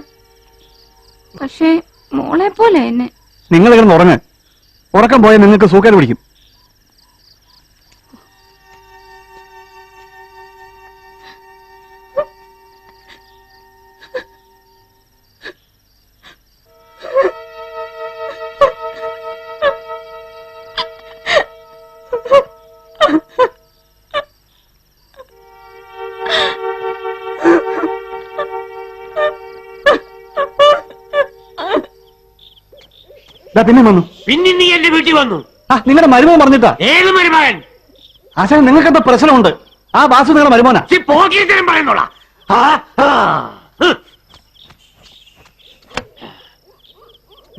പക്ഷേ മോളെ പോലെ എന്നെ. നിങ്ങൾ കിടന്ന് ഉറങ്ങ്. ഉറക്കം പോയാൽ നിങ്ങൾക്ക് സൂക്കേട് പിടിക്കും. പിന്നെ വന്നു. പിന്നെ നീ എന്റെ വീട്ടിൽ വന്നു. നിങ്ങളുടെ മരുമോൻ പറഞ്ഞിട്ടാ. ഏത് മരുമകൻ? ആശാൻ നിങ്ങൾക്ക് എന്താ പ്രശ്നമുണ്ട്? ആ വാസു നിങ്ങളുടെ മരുമോനാ. പോക്കിത്തരം പറയുന്നോളാ.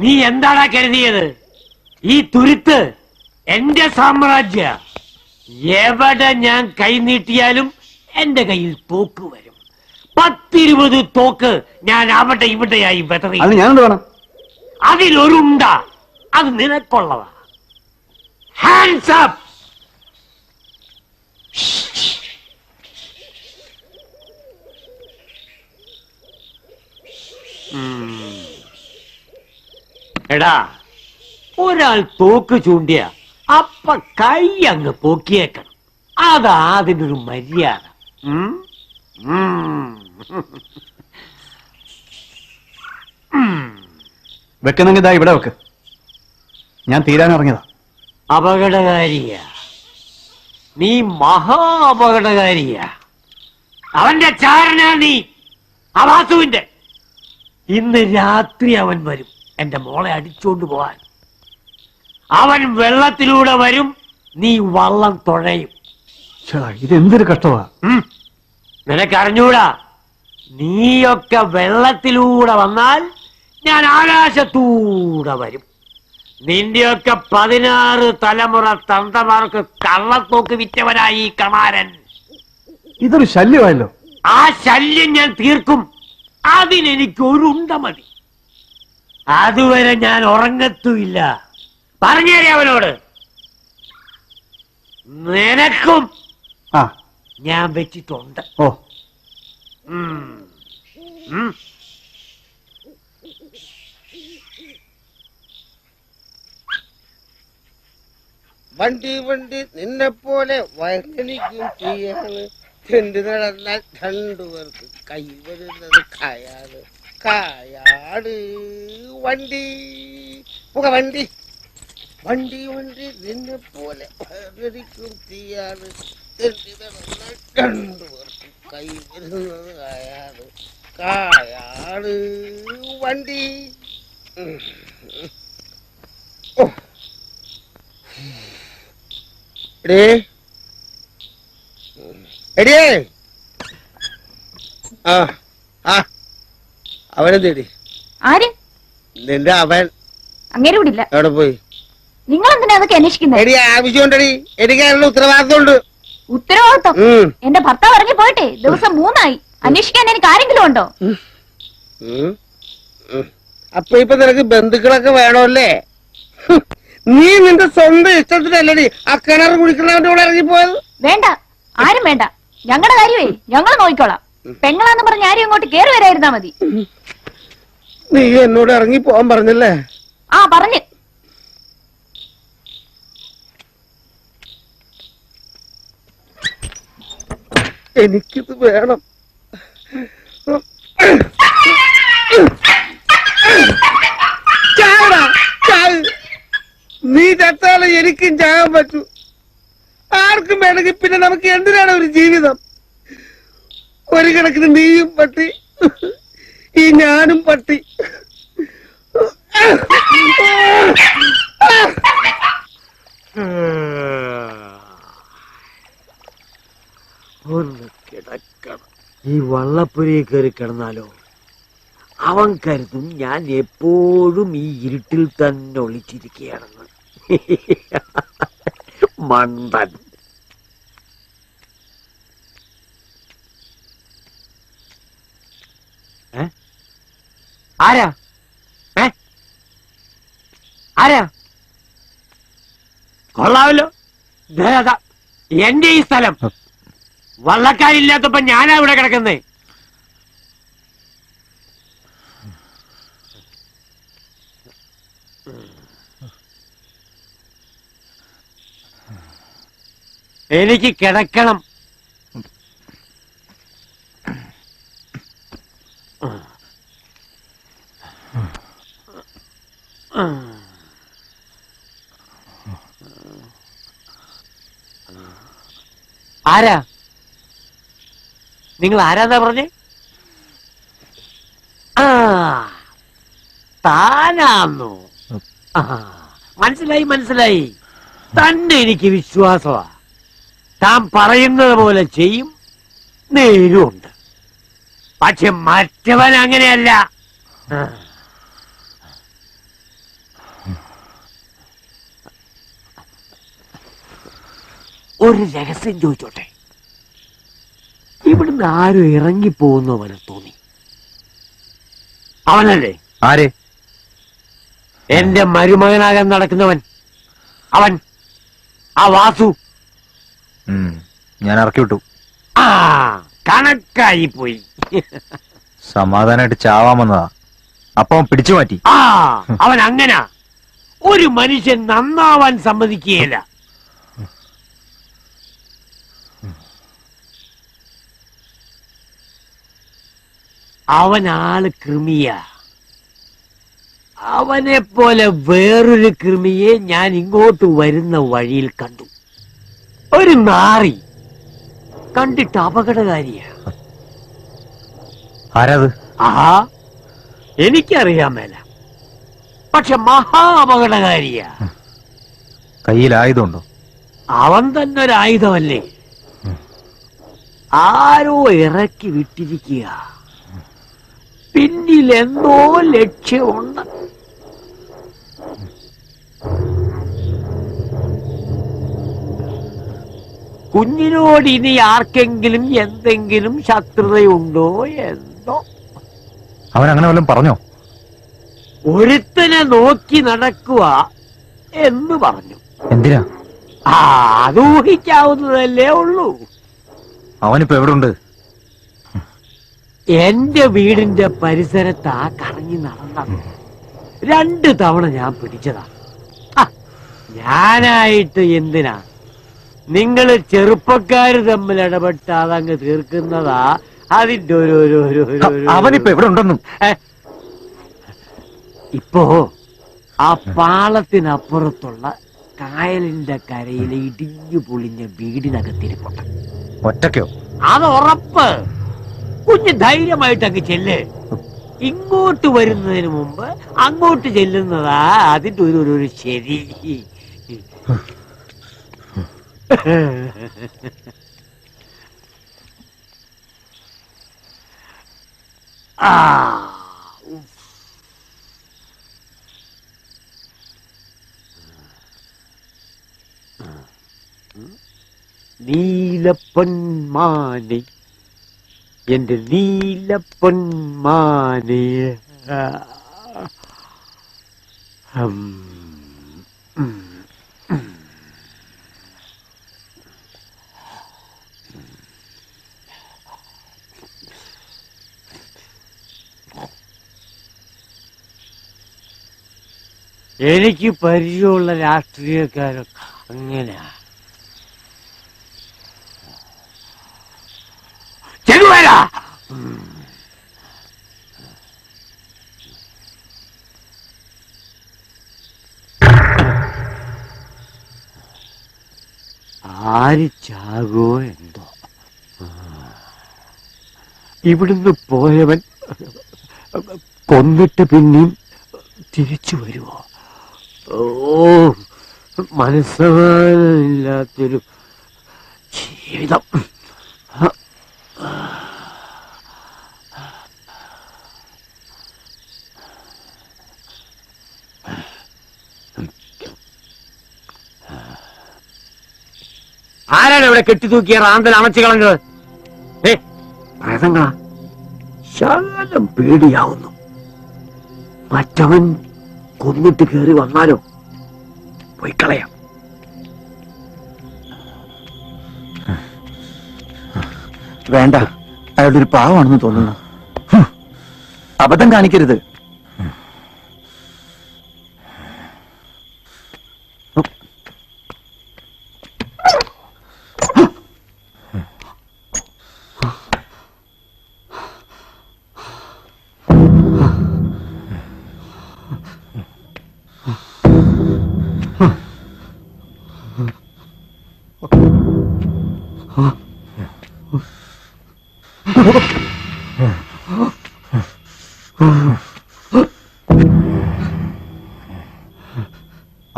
നീ എന്താടാ കരുതിയത്? ഈ തുരുത്ത് എന്റെ സാമ്രാജ്യ. എവിടെ ഞാൻ കൈ നീട്ടിയാലും എന്റെ കയ്യിൽ തോക്ക് വരും. 10-20 തോക്ക് ഞാൻ അവിടെ ഇവിടെയായി വെതറി. അത് ഞാനെന്ത് വേണം? അതിലൊരുണ്ട. അത് നിനക്കുള്ളതാ. Hands up. എടാ, ഒരാൾ തോക്ക് ചൂണ്ടിയ അപ്പ കൈ അങ്ങ് പൊക്കിയേക്കണം. അതാ അതിനൊരു മര്യാദ. വെക്കുന്നെങ്കിൽ ഇതാ ഇവിടെ വെക്ക്. ഞാൻ തീരാൻ ഇറങ്ങിയതാ. അപകടകാരിയ. നീ മഹാ അപകടകാരിയ. അവന്റെ ചാരനാ നീ. അവാസുവിന്റെ. ഇന്ന് രാത്രി അവൻ വരും എന്റെ മോളെ അടിച്ചോണ്ട് പോവാൻ. അവൻ വെള്ളത്തിലൂടെ വരും. നീ വള്ളം തുഴയും. ഇതെന്തൊരു കഷ്ടമാ. നിനക്കറിഞ്ഞൂടാ. നീയൊക്കെ വെള്ളത്തിലൂടെ വന്നാൽ ഞാൻ ആകാശത്തൂടെ വരും. നിന്റെയൊക്കെ 16 തലമുറ തന്തമാർക്ക് കള്ളത്തോക്ക് വിറ്റവനായി കമാരൻ. ഇതൊരു ശല്യമായല്ലോ. ആ ശല്യം ഞാൻ തീർക്കും. അതിനെനിക്കൊരുണ്ട മതി. അതുവരെ ഞാൻ ഉറങ്ങത്തുമില്ല. പറഞ്ഞേരെ അവനോട്. നിനക്കും ഞാൻ വെച്ചിട്ടുണ്ട്. ഓ, വണ്ടി വണ്ടി നിന്നെ പോലെ വയറിലിക്കും ചെയ്യാണ്. ചെണ്ട് നടന്നാൽ 2 പേർക്ക് കൈ വരുന്നത് കായാണ്. കായാട് വണ്ടി പുക വണ്ടി. വണ്ടി വണ്ടി നിന്നെ പോലെ വയറിലിക്കും ചെയ്യാണ്. ചെണ്ട് നടന്നാൽ 2 പേർക്ക് കൈ വരുന്നത് കായാണ്. കായാട് വണ്ടി. ഓ എടിയേ. അവനെ തേടി. ആര്? നിന്റെ അവൻ. അങ്ങേരെ വിടില്ല. എവിടെ പോയി? നിങ്ങൾ എന്തിനാ അതൊക്കെ അന്വേഷിക്കുന്നത്? എടി ആവശ്യമുണ്ടടി. എനിക്ക് അതിനുള്ള ഉത്തരവാദിത്തമുണ്ട്. ഉത്തരവാദിത്തം? എന്റെ ഭർത്താവ് ഇറങ്ങി പോയിട്ടെ ദിവസം 3 അന്വേഷിക്കാൻ എനിക്ക് ആരെങ്കിലും ഉണ്ടോ? അപ്പൊ ഇപ്പൊ നിനക്ക് ബന്ധുക്കളൊക്കെ വേണമല്ലേ? നീ നിന്റെ സ്വന്തം ഇഷ്ടത്തിനല്ലേ ആ കിണർ കുടിക്കുന്നവന്റെ കൂടെ ഇറങ്ങിപ്പോയത്? വേണ്ട, ആരും വേണ്ട. ഞങ്ങളുടെ കാര്യമേ ഞങ്ങൾ നോക്കിക്കോളാം. പെങ്ങളാന്ന് പറഞ്ഞ് ആരും ഇങ്ങോട്ട് കേറി വരായിരുന്നാ മതി. നീ എന്നോട് ഇറങ്ങി പോവാൻ പറഞ്ഞല്ലേ? ആ പറഞ്ഞ്. എനിക്കിത് വേണം. നീ ചത്താലും എനിക്കും ചാകാൻ പറ്റൂ. ആർക്കും വേണമെങ്കിൽ പിന്നെ നമുക്ക് എന്തിനാണ് ഒരു ജീവിതം? ഒരു കണക്കിന് നീയും പട്ടി, ഈ ഞാനും പട്ടി. ഒന്ന് കിടക്കണം. ഈ വള്ളപ്പുരയിൽ കയറി കിടന്നാലോ അവൻ കരുതും ഞാൻ എപ്പോഴും ഈ ഇരുട്ടിൽ തന്നെ ഒളിച്ചിരിക്കുകയാണെന്ന്. മണ്ടൻ. ആരാ? ആരാ? കൊള്ളാമല്ലോ. എന്റെ ഈ സ്ഥലം വള്ളക്കായി ഇല്ലാത്തപ്പോ ഞാനാ ഇവിടെ കിടക്കുന്നേ. എനിക്ക് കിടക്കണം. ആരാ നിങ്ങൾ? ആരാന്നാ പറഞ്ഞേ? ആ, താനാന്നോ? മനസ്സിലായി മനസ്സിലായി. തന്നെ എനിക്ക് വിശ്വാസമാ. താൻ പറയുന്നത് പോലെ ചെയ്യും, നേരുമുണ്ട്. പക്ഷെ മറ്റവൻ അങ്ങനെയല്ല. ഒരു രഹസ്യം ചോദിച്ചോട്ടെ. ഇവിടുന്ന് ആരും ഇറങ്ങിപ്പോകുന്ന പോലെ തോന്നി. അവനല്ലേ? ആരെ? എന്റെ മരുമകനാകാൻ നടക്കുന്നവൻ. അവൻ, ആ വാസു. ഞാൻ ഇറക്കി വിട്ടു. ആ, കണക്കായി പോയി. സമാധാനമായിട്ട് ചാവാൻ വന്നതാ. അപ്പം പിടിച്ചു മാറ്റി. ആ, അവൻ അങ്ങനാ. ഒരു മനുഷ്യൻ നന്നാവാൻ സമ്മതിക്കുകയില്ല. അവൻ ആള് കൃമിയ. അവനെ പോലെ വേറൊരു കൃമിയെ ഞാൻ ഇങ്ങോട്ട് വരുന്ന വഴിയിൽ കണ്ടു. ഒരു നാറി. കണ്ടിട്ട് അപകടകാരിയാ. ആരാത്? ആഹാ, എനിക്കറിയാൻ മേല. പക്ഷെ മഹാ അപകടകാരിയാ. കയ്യിൽ ആയുധമുണ്ടോ? അവൻ തന്നെ ഒരു ആയുധമല്ലേ. ആരോ ഇറക്കി വിട്ടിരിക്കുക. പിന്നിൽ എന്തോ ലക്ഷ്യമുണ്ട്. കുഞ്ഞിനോട് ഇനി ആർക്കെങ്കിലും എന്തെങ്കിലും ശത്രുതയുണ്ടോ എന്തോ. അവൻ അങ്ങനെ വല്ലതും പറഞ്ഞോ? ഒരുത്തനെ നോക്കി നടക്കുക എന്ന് പറഞ്ഞു. എന്തിനാ? ആ, അത് ഊഹിക്കാവുന്നതല്ലേ ഉള്ളൂ. അവനിപ്പോ എവിടെ ഉണ്ട്? എന്റെ വീടിന്റെ പരിസരത്താ കറങ്ങി നടന്നത്. 2 തവണ ഞാൻ പിടിച്ചതാ. ഞാനായിട്ട് എന്തിനാ? നിങ്ങള് ചെറുപ്പക്കാര് തമ്മിൽ ഇടപെട്ട് അതങ്ങ് തീർക്കുന്നതാ അതിന്റെ അവനിപ്പോ എവിടെ ഉണ്ടെന്നും. ഇപ്പോ ആ പാളത്തിനപ്പുറത്തുള്ള കായലിന്റെ കരയിലെ ഇടിഞ്ഞു പൊളിഞ്ഞ വീടിനകത്തിരിപ്പുണ്ട്. ഒറ്റയ്ക്കോ? അത് ഉറപ്പ്. കുഞ്ഞ് ധൈര്യമായിട്ട് അങ്ങ് ചെല്ല്. ഇങ്ങോട്ട് വരുന്നതിന് മുമ്പ് അങ്ങോട്ട് ചെല്ലുന്നതാ അതിന്റെ ഒരു ശരി. ആ, നീലപ്പൊന്മാനെ, എന്റെ നീലപ്പൊന്മാനെ. എനിക്ക് പരിചയമുള്ള രാഷ്ട്രീയക്കാരൊക്കെ അങ്ങനെയാ. ചെറുവരാ. ആര് ചാകോ എന്തോ. ഇവിടുന്ന് പോയവൻ കൊന്നിട്ട് പിന്നെയും തിരിച്ചു വരുമോ? ഓ, മനസ്സമാനമില്ലാത്തൊരു ജീവിതം. ആരാണ് ഇവിടെ കെട്ടിത്തൂക്കിയ റാന്തൽ അണച്ചു കളഞ്ഞത്? പ്രേതങ്ങളാ. ശകലം പേടിയാവുന്നു. മറ്റവൻ കൊന്നിട്ട് കയറി വന്നാലോ? പോയി കളയാം. വേണ്ട, അയാളുടെ ഒരു പാവമാണെന്ന് തോന്നുന്നു. അബദ്ധം കാണിക്കരുത്.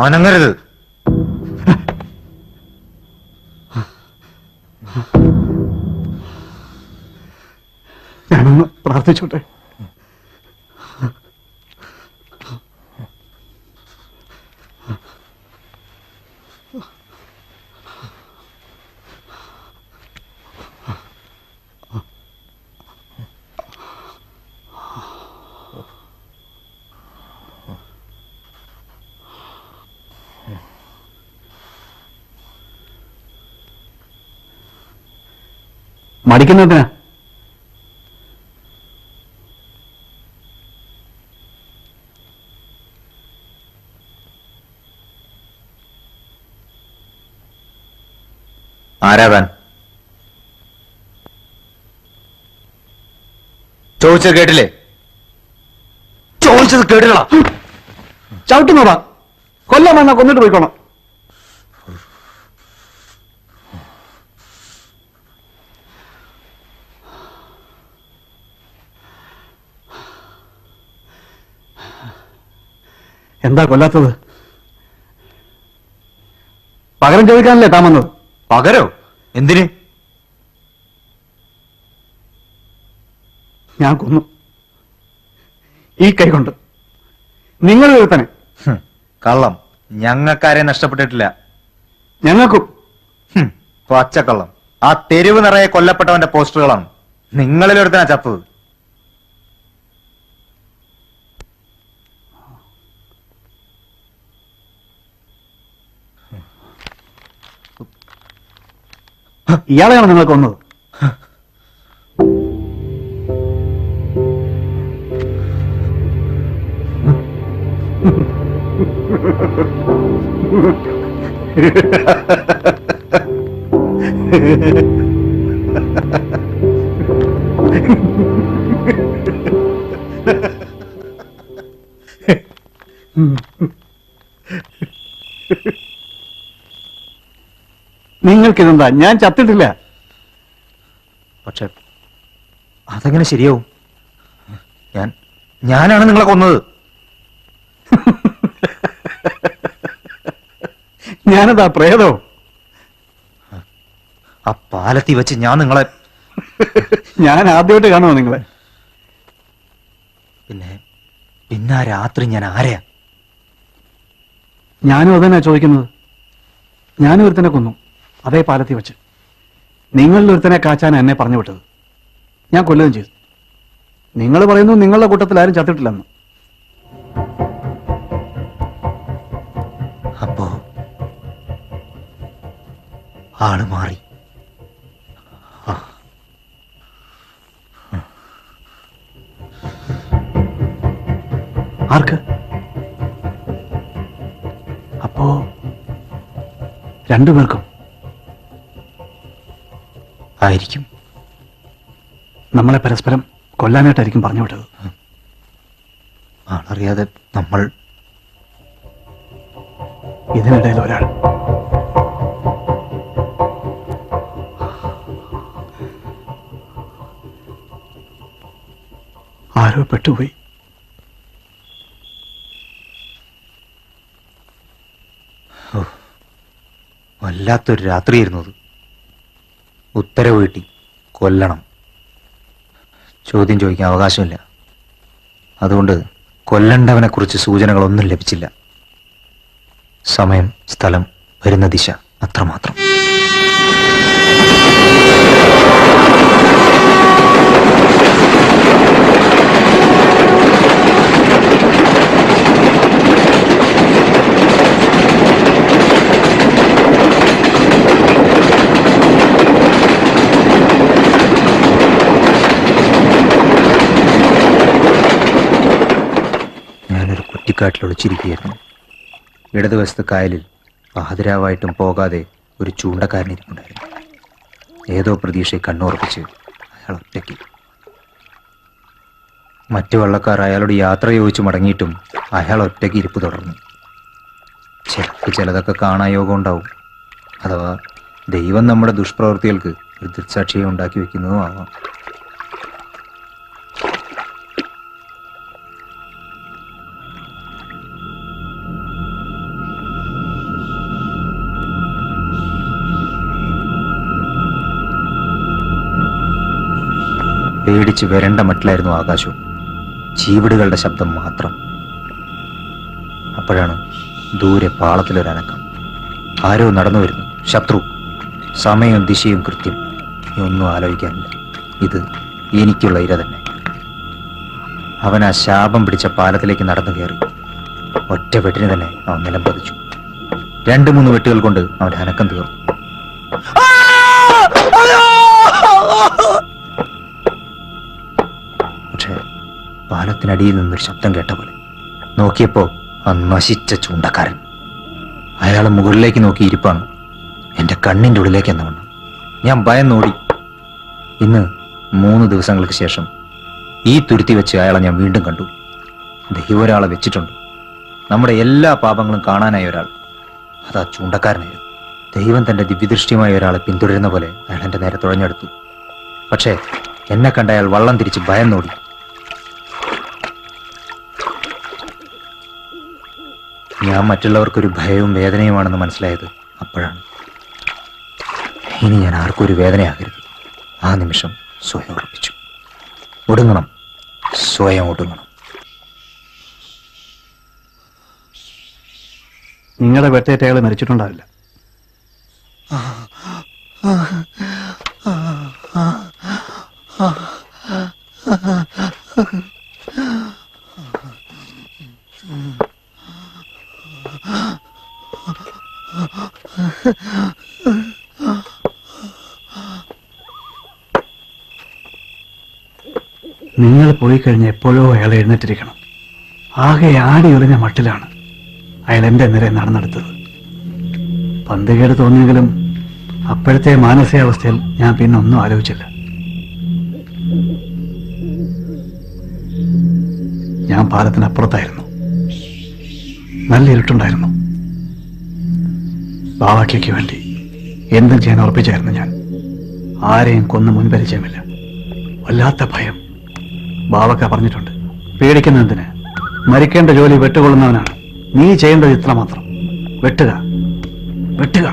അനങ്ങരുത്. ഞാനൊന്ന് പ്രാർത്ഥിച്ചോട്ടെ. മടിക്കുന്നതിനാ? ആരാതാൻ? ചോദിച്ചത് കേട്ടില്ലേ? ചോദിച്ചത് കേട്ടില്ല. ചവിട്ടുന്നതാ. കൊല്ലാൻ വന്നാ കൊന്നിട്ട് പോയിക്കോണം. എന്താ കൊല്ലാത്തത്? പകരം ചോദിക്കാനല്ലേ താൻ വന്നത്? പകരോ? എന്തിന്? ഞാൻ കൊന്നു. ഈ കൈ കൊണ്ട്. നിങ്ങൾ ഒരുത്തനെ. കള്ളം. ഞങ്ങൾക്കാരെ നഷ്ടപ്പെട്ടിട്ടില്ല. ഞങ്ങൾക്കും. പച്ചക്കള്ളം. ആ തെരുവ് നിറയെ കൊല്ലപ്പെട്ടവന്റെ പോസ്റ്ററുകളാണ്. നിങ്ങളിലൊരുത്തനാ ചത്തത്. ഇയാളെയാണ് നിങ്ങൾ കൊന്നത്. നിങ്ങൾക്കിതെന്താ? ഞാൻ ചത്തിട്ടില്ല. പക്ഷെ അതെങ്ങനെ ശരിയാവും? ഞാനാണ് നിങ്ങളെ കൊന്നത്. ഞാനതാ പ്രേതോ? ആ പാലത്തി വെച്ച് ഞാൻ നിങ്ങളെ ഞാൻ ആദ്യമായിട്ട് കാണുമോ നിങ്ങളെ? പിന്നെ ആ രാത്രി ഞാൻ ആരെയാ? ഞാനും അതന്നെ ചോദിക്കുന്നത്. ഞാനും ഒരുത്തനെ കൊന്നു, അതേ പാലത്തി വെച്ച്. നിങ്ങളിൽ ഒരുത്തനെ കാച്ചാൻ എന്നെ പറഞ്ഞു വിട്ടത്. ഞാൻ കൊല്ലുകയും ചെയ്തു. നിങ്ങൾ പറയുന്നു നിങ്ങളുടെ കൂട്ടത്തിൽ ആരും ചത്തിട്ടില്ലെന്ന്. അപ്പോ ആള് മാറി. ആർക്ക്? അപ്പോ രണ്ടുപേർക്കും ആയിരിക്കും. നമ്മളെ പരസ്പരം കൊല്ലാനായിട്ടായിരിക്കും പറഞ്ഞു വിട്ടത്. ആളറിയാതെ നമ്മൾ. ഇതിനിടയിൽ ഒരാൾ. ആരോ പെട്ടുപോയി. വല്ലാത്തൊരു രാത്രിയായിരുന്നു അത്. ഉത്തരവ് കിട്ടി, കൊല്ലണം. ചോദ്യം ചോദിക്കാൻ അവകാശമില്ല. അതുകൊണ്ട് കൊല്ലണ്ടവനെ കുറിച്ച് സൂചനകളൊന്നും ലഭിച്ചില്ല. സമയം, സ്ഥലം, വരുന്ന ദിശ, അത്രമാത്രം. കുറ്റിക്കാട്ടിൽ ഒളിച്ചിരിക്കുകയായിരുന്നു. ഇടതുവശത്ത് കായലിൽ പാതിരാവായിട്ടും പോകാതെ ഒരു ചൂണ്ടക്കാരൻ ഇരിപ്പുണ്ടായിരുന്നു. ഏതോ പ്രതീക്ഷയെ കണ്ണുറപ്പിച്ച് അയാൾ ഒറ്റയ്ക്ക്. മറ്റു വള്ളക്കാർ അയാളോട് യാത്ര ചോദിച്ചു മടങ്ങിയിട്ടും അയാൾ ഒറ്റയ്ക്ക് ഇരിപ്പ് തുടർന്നു. ചിലതൊക്കെ കാണാൻ യോഗം ഉണ്ടാവും. അഥവാ ദൈവം നമ്മുടെ ദുഷ്പ്രവൃത്തികൾക്ക് ഒരു ദൃക്സാക്ഷിയെ ഉണ്ടാക്കി വെക്കുന്നതും ആവാം. പേടിച്ച് വരണ്ട മട്ടിലായിരുന്നു ആകാശവും. ചീവിടുകളുടെ ശബ്ദം മാത്രം. അപ്പോഴാണ് ദൂരെ പാളത്തിലൊരനക്കം. ആരോ നടന്നു വരുന്നു. ശത്രു. സമയവും ദിശയും കൃത്യം. ഒന്നും ആലോചിക്കാനില്ല. ഇത് എനിക്കുള്ള ഇര തന്നെ. അവൻ ആ ശാപം പിടിച്ച പാലത്തിലേക്ക് നടന്നു കയറി. ഒറ്റ വെട്ടിന് തന്നെ അവൻ നിലം പതിച്ചു. 2-3 വെട്ടുകൾ കൊണ്ട് അവന്റെ അനക്കം തീർന്നു. പക്ഷേ പാലത്തിനടിയിൽ നിന്നൊരു ശബ്ദം കേട്ട പോലെ. നോക്കിയപ്പോ ആ നശിച്ച ചൂണ്ടക്കാരൻ. അയാൾ മുകളിലേക്ക് നോക്കി ഇരിപ്പാണ്. എന്റെ കണ്ണിന്റെ ഉള്ളിലേക്ക് എന്ന വണ്ണം. ഞാൻ ഭയന്നോടി. ഇന്ന് 3 ദിവസങ്ങൾക്ക് ശേഷം ഈ തുരുത്തി വെച്ച് അയാളെ ഞാൻ വീണ്ടും കണ്ടു. ദൈവം ഒരാളെ വെച്ചിട്ടുണ്ട്. നമ്മുടെ എല്ലാ പാപങ്ങളും കാണാനായ ഒരാൾ. അതാ ചൂണ്ടക്കാരനായിരുന്നു. ദൈവം തന്റെ ദിവ്യദൃഷ്ടിയുമായ ഒരാളെ പിന്തുടരുന്ന പോലെ അയാൾ എന്റെ നേരെ തുഴഞ്ഞെടുത്തു. പക്ഷേ എന്നെ കണ്ട അയാൾ വള്ളം തിരിച്ച് ഭയന്നോടി. ഞാൻ മറ്റുള്ളവർക്കൊരു ഭയവും വേദനയുമാണെന്ന് മനസ്സിലായത് അപ്പോഴാണ്. ഇനി ഞാൻ ആർക്കും ഒരു വേദനയാകരുത്. ആ നിമിഷം സ്വയം ഉറപ്പിച്ചു. ഒടുങ്ങണം, സ്വയം ഒടുങ്ങണം. നിങ്ങളുടെ വെട്ടേറ്റ അയാൾ മരിച്ചിട്ടുണ്ടാവില്ല. നിങ്ങൾ പോയി കഴിഞ്ഞ് എപ്പോഴോ അയാൾ എഴുന്നേറ്റിരിക്കണം. ആകെ ആടി ഒളിഞ്ഞ മട്ടിലാണ് അയാൾ എന്റെ നേരെ നടന്നെടുത്തത്. പന്തുകേട് തോന്നിയെങ്കിലും അപ്പോഴത്തെ മാനസികാവസ്ഥയിൽ ഞാൻ പിന്നെ ഒന്നും ആലോചിച്ചില്ല. ഞാൻ പാലത്തിനപ്പുറത്തായിരുന്നു. നല്ല ഇരുട്ടുണ്ടായിരുന്നു. ബാവാക്കിക്ക് വേണ്ടി എന്തും ചെയ്യാൻ ഉറപ്പിച്ചായിരുന്നു ഞാൻ. ആരെയും കൊന്നു മുൻപരിചയമില്ല. വല്ലാത്ത ഭയം. ബാവക്ക പറഞ്ഞിട്ടുണ്ട്, പേടിക്കുന്നതിന് മരിക്കേണ്ട ജോലി വെട്ടുകൊള്ളുന്നവനാണ്. നീ ചെയ്യേണ്ടത് ഇത്ര മാത്രം, വെട്ടുക വെട്ടുക.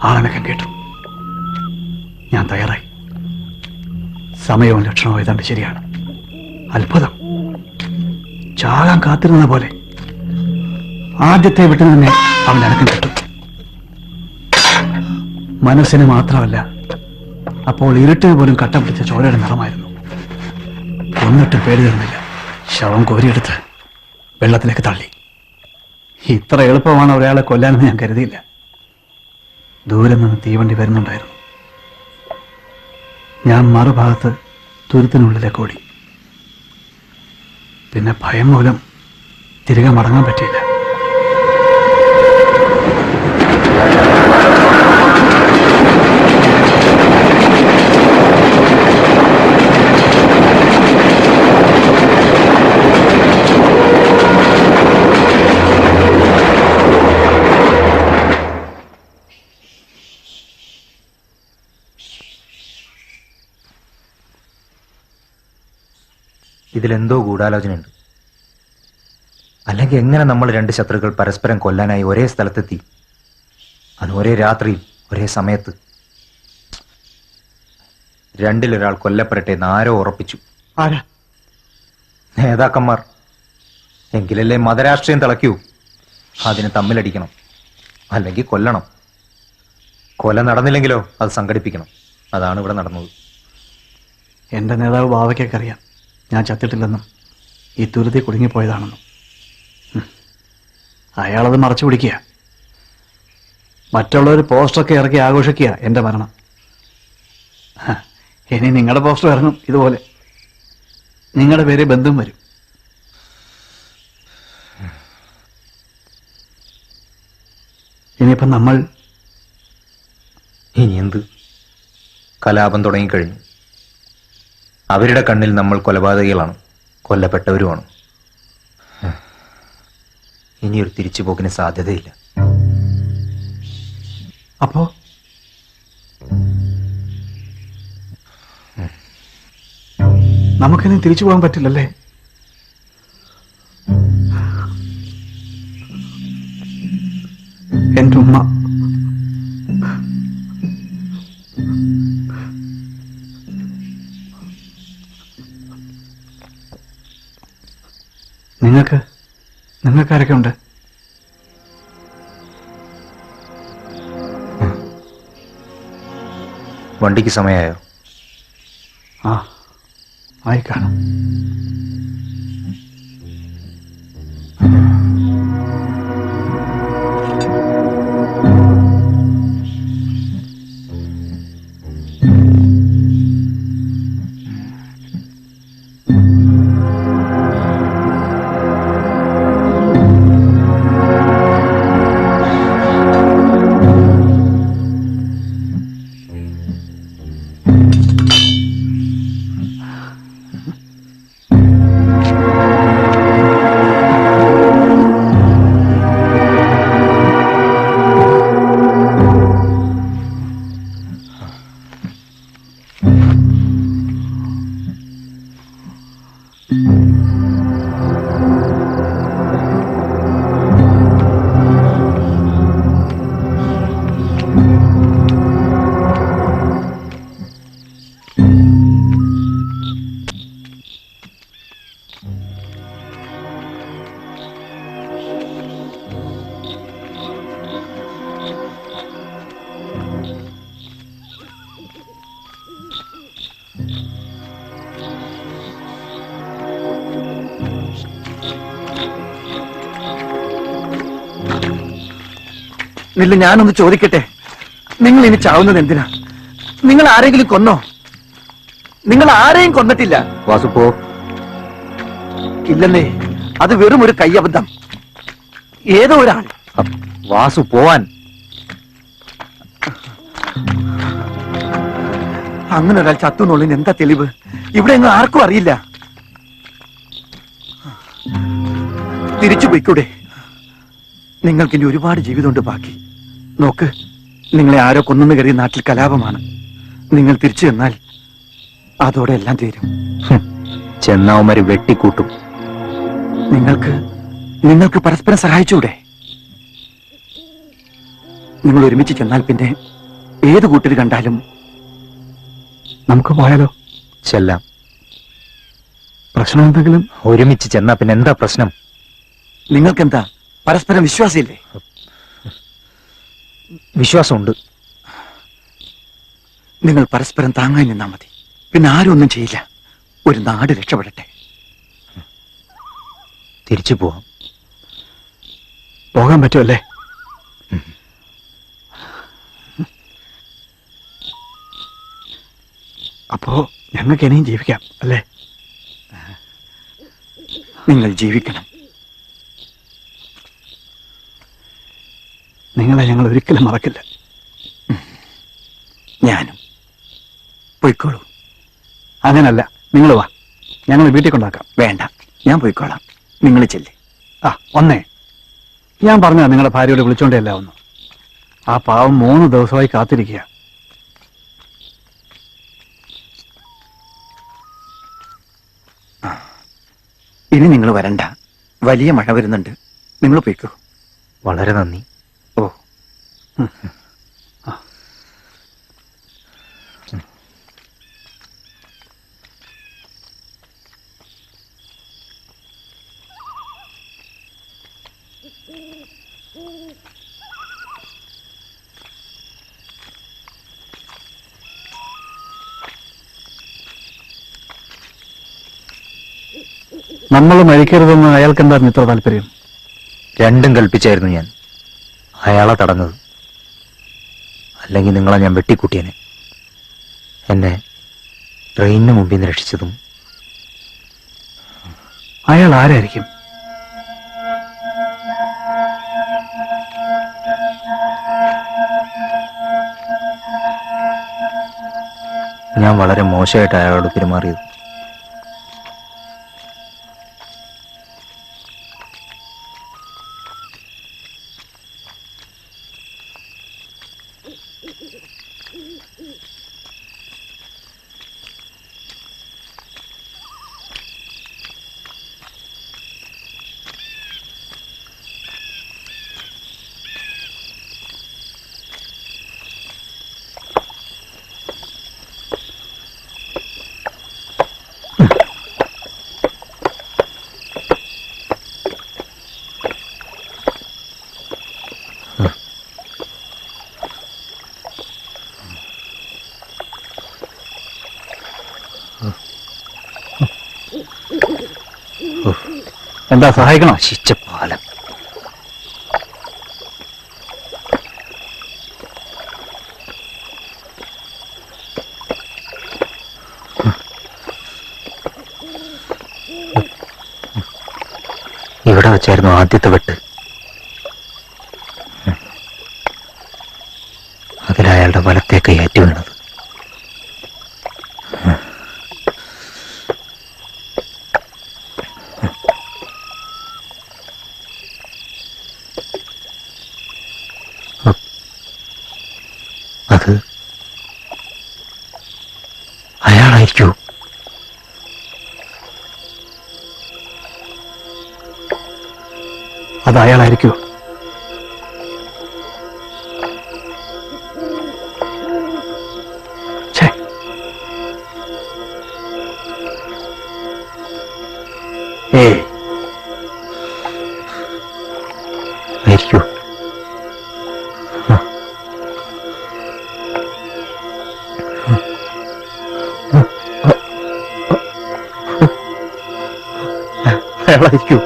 ആളനക്കം കേട്ടു. ഞാൻ തയ്യാറായി. സമയവും ലക്ഷണവും ഏതാണ്ട് ശരിയാണ്. അത്ഭുതം. ചാകാൻ കാത്തിരുന്ന പോലെ ആദ്യത്തെ വെട്ടിന് തന്നെ അവൻ അനക്കം കേട്ടു. മനസ്സിന് മാത്രമല്ല, അപ്പോൾ ഇരുട്ടിന് പോലും കട്ട പിടിച്ച ചോരയുടെ നിറമായിരുന്നു. ഒന്നിട്ട് പേടി തീർന്നില്ല. ശവം കോരിയെടുത്ത് വെള്ളത്തിലേക്ക് തള്ളി. ഇത്ര എളുപ്പമാണ് ഒരാളെ കൊല്ലാനെന്ന് ഞാൻ കരുതിയില്ല. ദൂരെ നിന്ന് തീവണ്ടി വരുന്നുണ്ടായിരുന്നു. ഞാൻ മറുഭാഗത്ത് തുരുത്തിനുള്ളിലേക്ക് ഓടി. പിന്നെ ഭയം മൂലം തിരികെ മടങ്ങാൻ പറ്റിയില്ല. ഇതിലെന്തോ ഗൂഢാലോചനയുണ്ട്. അല്ലെങ്കിൽ എങ്ങനെ നമ്മൾ 2 ശത്രുക്കൾ പരസ്പരം കൊല്ലാനായി ഒരേ സ്ഥലത്തെത്തി? അത് ഒരേ രാത്രിയിൽ, ഒരേ സമയത്ത്. 2-ൽ-1 കൊല്ലപ്പെടട്ടെ എന്ന് ആരോ ഉറപ്പിച്ചു. ആരാ? നേതാക്കന്മാർ. എങ്കിലല്ലേ മതരാഷ്ട്രീയം തിളയ്ക്കൂ. അതിന് തമ്മിലടിക്കണം, അല്ലെങ്കിൽ കൊല്ലണം. കൊല നടന്നില്ലെങ്കിലോ അത് സംഘടിപ്പിക്കണം. അതാണ് ഇവിടെ നടന്നത്. എന്റെ നേതാവ് ബാവയ്ക്കൊക്കെ ഞാൻ ചത്തിട്ടില്ലെന്നും ഈ തുരുത്തി കുടുങ്ങിപ്പോയതാണെന്നും. അയാളത് മറച്ചു പിടിക്കുക. മറ്റുള്ളവർ പോസ്റ്ററൊക്കെ ഇറക്കി ആഘോഷിക്കുക എന്റെ മരണം. ഇനി നിങ്ങളുടെ പോസ്റ്റർ ഇറങ്ങും ഇതുപോലെ. നിങ്ങളുടെ പേര് ബന്ധം വരും. ഇനിയിപ്പം നമ്മൾ ഇനി എന്ത്? കലാപം തുടങ്ങിക്കഴിഞ്ഞു. അവരുടെ കണ്ണിൽ നമ്മൾ കൊലപാതകികളാണ്, കൊല്ലപ്പെട്ടവരുമാണ്. ഇനിയൊരു തിരിച്ചുപോക്കിന് സാധ്യതയില്ല. അപ്പോ നമുക്കിനി തിരിച്ചു പോകാൻ പറ്റില്ലല്ലേ? എന്റെ ഉമ്മ നിങ്ങൾക്കാരൊക്കെ ഉണ്ട്? വണ്ടിക്ക് സമയമായോ? ആ, ആയി കാണാം. നില്ല, ഞാനൊന്ന് ചോദിക്കട്ടെ, നിങ്ങൾ ഇനി ചാവുന്നത് എന്തിനാ? നിങ്ങൾ ആരെങ്കിലും കൊന്നോ? നിങ്ങൾ ആരെയും കൊന്നിട്ടില്ല. വാസു പോ. ഇല്ലെന്നേ, അത് വെറും ഒരു കയ്യബദ്ധം. ഏതോ ഒരാൾ. വാസു പോവാൻ. അങ്ങനെ ഒരാൾ ചത്തു എന്നുള്ളതിന് എന്താ തെളിവ്? ഇവിടെ എങ്ങും ആർക്കും അറിയില്ല. തിരിച്ചു പോയിക്കൂടെ? നിങ്ങൾക്കിനി ഒരുപാട് ജീവിതമുണ്ട് ബാക്കി. നോക്ക്, നിങ്ങളെ ആരോ കൊന്നെന്ന് കരുതി നാട്ടിൽ കലാപമാണ്. നിങ്ങൾ തിരിച്ചു ചെന്നാൽ അതോടെ എല്ലാം തീരും. ചെന്നാവന്മാര് വെട്ടിക്കൂട്ടും. നിങ്ങൾക്ക് പരസ്പരം സഹായിച്ചൂടെ? നിങ്ങൾ ഒരുമിച്ച് ചെന്നാൽ പിന്നെ ഏത് കൂട്ടർ കണ്ടാലും നമുക്ക് പോയാലോ? ചെല്ലാം. പ്രശ്നം എന്തെങ്കിലും? ഒരുമിച്ച് ചെന്നാ പിന്നെ എന്താ പ്രശ്നം? നിങ്ങൾക്കെന്താ പരസ്പരം വിശ്വാസമില്ലേ? വിശ്വാസമുണ്ട്. നിങ്ങൾ പരസ്പരം താങ്ങാൻ നിന്നാ മതി. പിന്നെ ആരും ഒന്നും ചെയ്യില്ല. ഒരു നാട് രക്ഷപ്പെടട്ടെ. തിരിച്ചു പോവാം. പോകാൻ പറ്റുമല്ലേ? അപ്പോ ഞങ്ങൾക്ക് ഇനിയും ജീവിക്കാം അല്ലേ? നിങ്ങൾ ജീവിക്കണം. നിങ്ങളെ ഞങ്ങൾ ഒരിക്കലും മറക്കില്ല. ഞാനും. പോയിക്കോളൂ. അങ്ങനല്ല, നിങ്ങൾ വാ, ഞങ്ങൾ വീട്ടിൽ കൊണ്ടാക്കാം. വേണ്ട, ഞാൻ പോയിക്കോളാം. നിങ്ങൾ ചെല്ലേ. ആ, വന്നേ. ഞാൻ പറഞ്ഞ നിങ്ങളുടെ ഭാര്യയോട് വിളിച്ചോണ്ടല്ല വന്നു. ആ പാവം 3 ദിവസമായി കാത്തിരിക്കുക. ഇനി നിങ്ങൾ വരണ്ട. വലിയ മഴ വരുന്നുണ്ട്. നിങ്ങൾ പോയിക്കോ. വളരെ നന്ദി. ഓ, നമ്മൾ മരിക്കരുതെന്ന് അയാൾക്ക് എന്തായിരുന്നു ഇത്ര താല്പര്യം? രണ്ടും കൽപ്പിച്ചായിരുന്നു ഞാൻ അയാളെ തടഞ്ഞത്. അല്ലെങ്കിൽ നിങ്ങളെ ഞാൻ വെട്ടിക്കൂട്ടിയനെ. എന്നെ ട്രെയിനിന് മുമ്പിൽ നിന്ന് രക്ഷിച്ചതും. അയാൾ ആരായിരിക്കും? ഞാൻ വളരെ മോശമായിട്ട് അയാളോട് പെരുമാറിയത്. എന്താ സഹായിക്കണോ? നശിച്ച പാലം. ഇവിടെ വെച്ചായിരുന്നു ആദ്യത്തെ വെട്ട്. അതിലയാളുടെ വലത്തെ കൈ ഏറ്റു വീണത്. അത് അയാളായിരിക്കൂ. അത് അയാളായിരിക്കോ? ഛേ, ഏയ് ആയിരിക്കൂ. അയാളായിരിക്കൂ.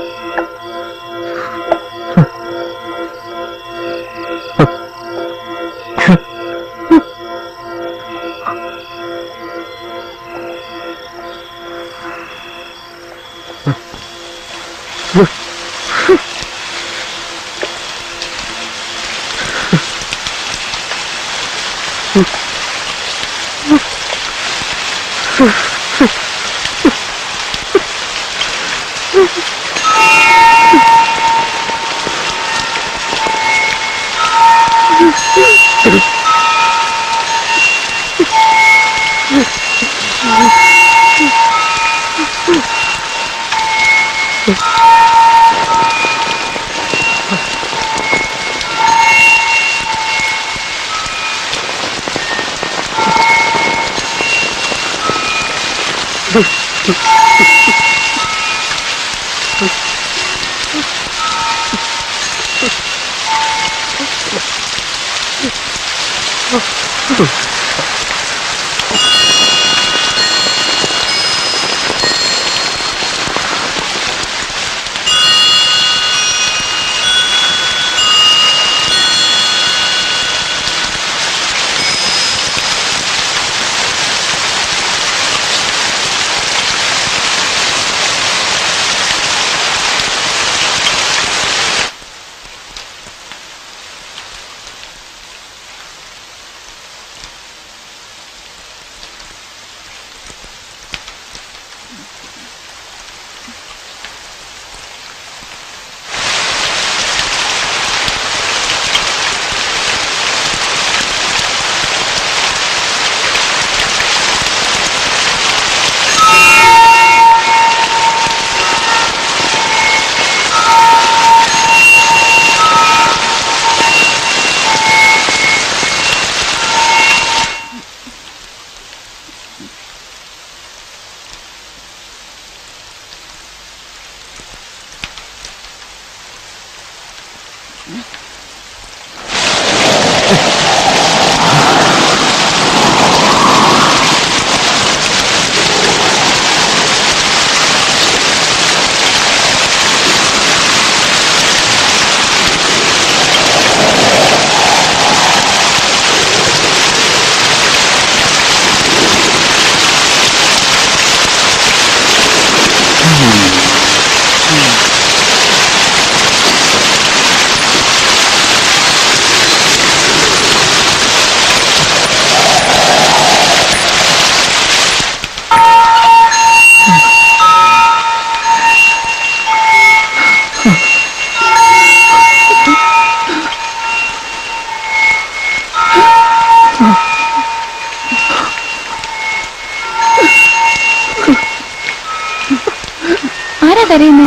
കരയുന്നേ?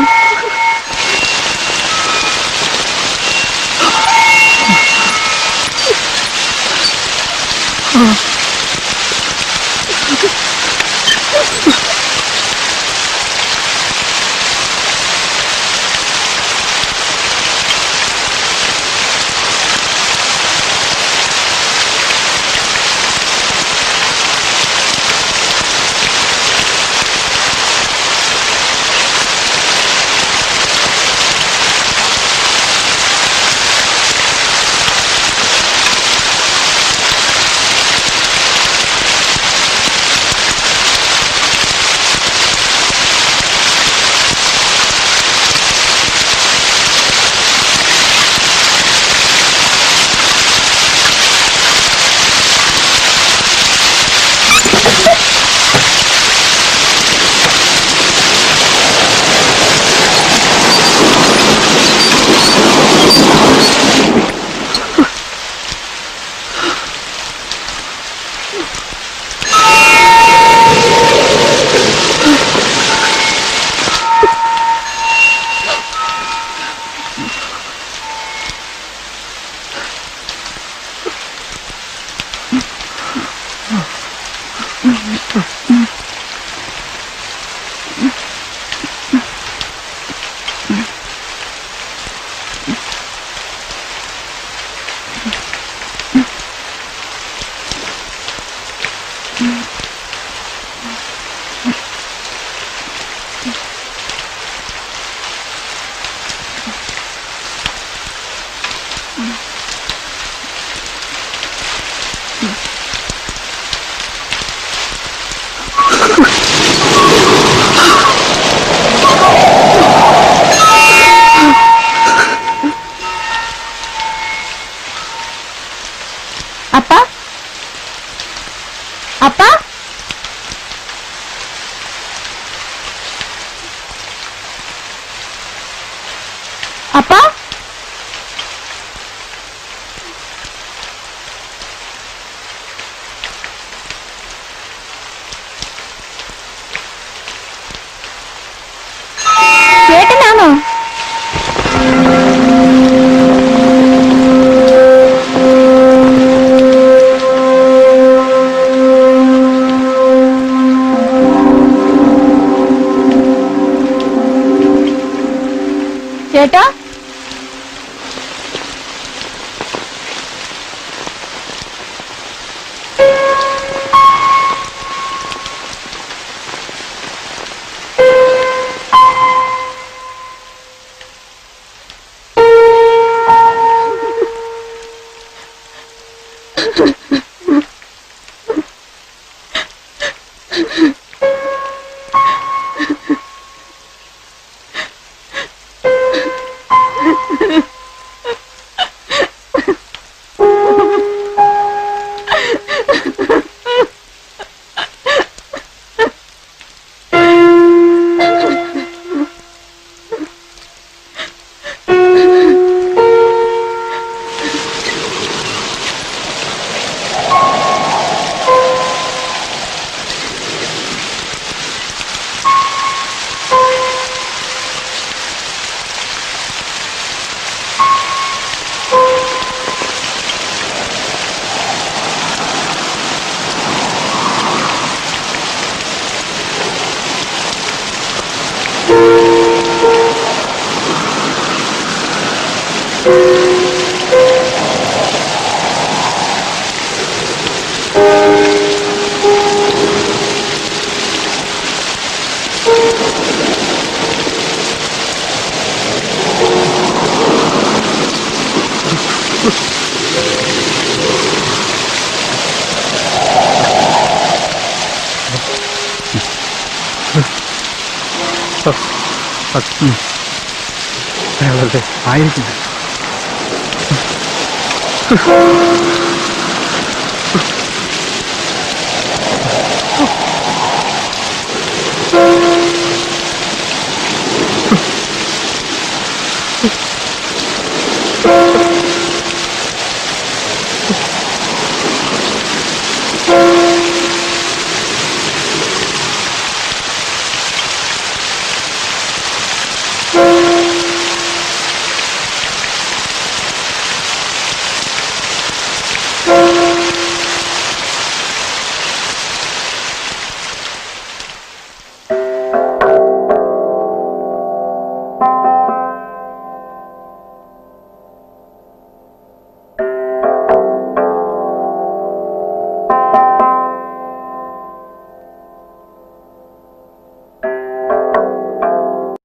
അപ്പാ, അപ്പാ, അപ്പാ, ചേട്ടനാണോ? ചേട്ടാ, അയാളുടെ ആയിരിക്കില്ല.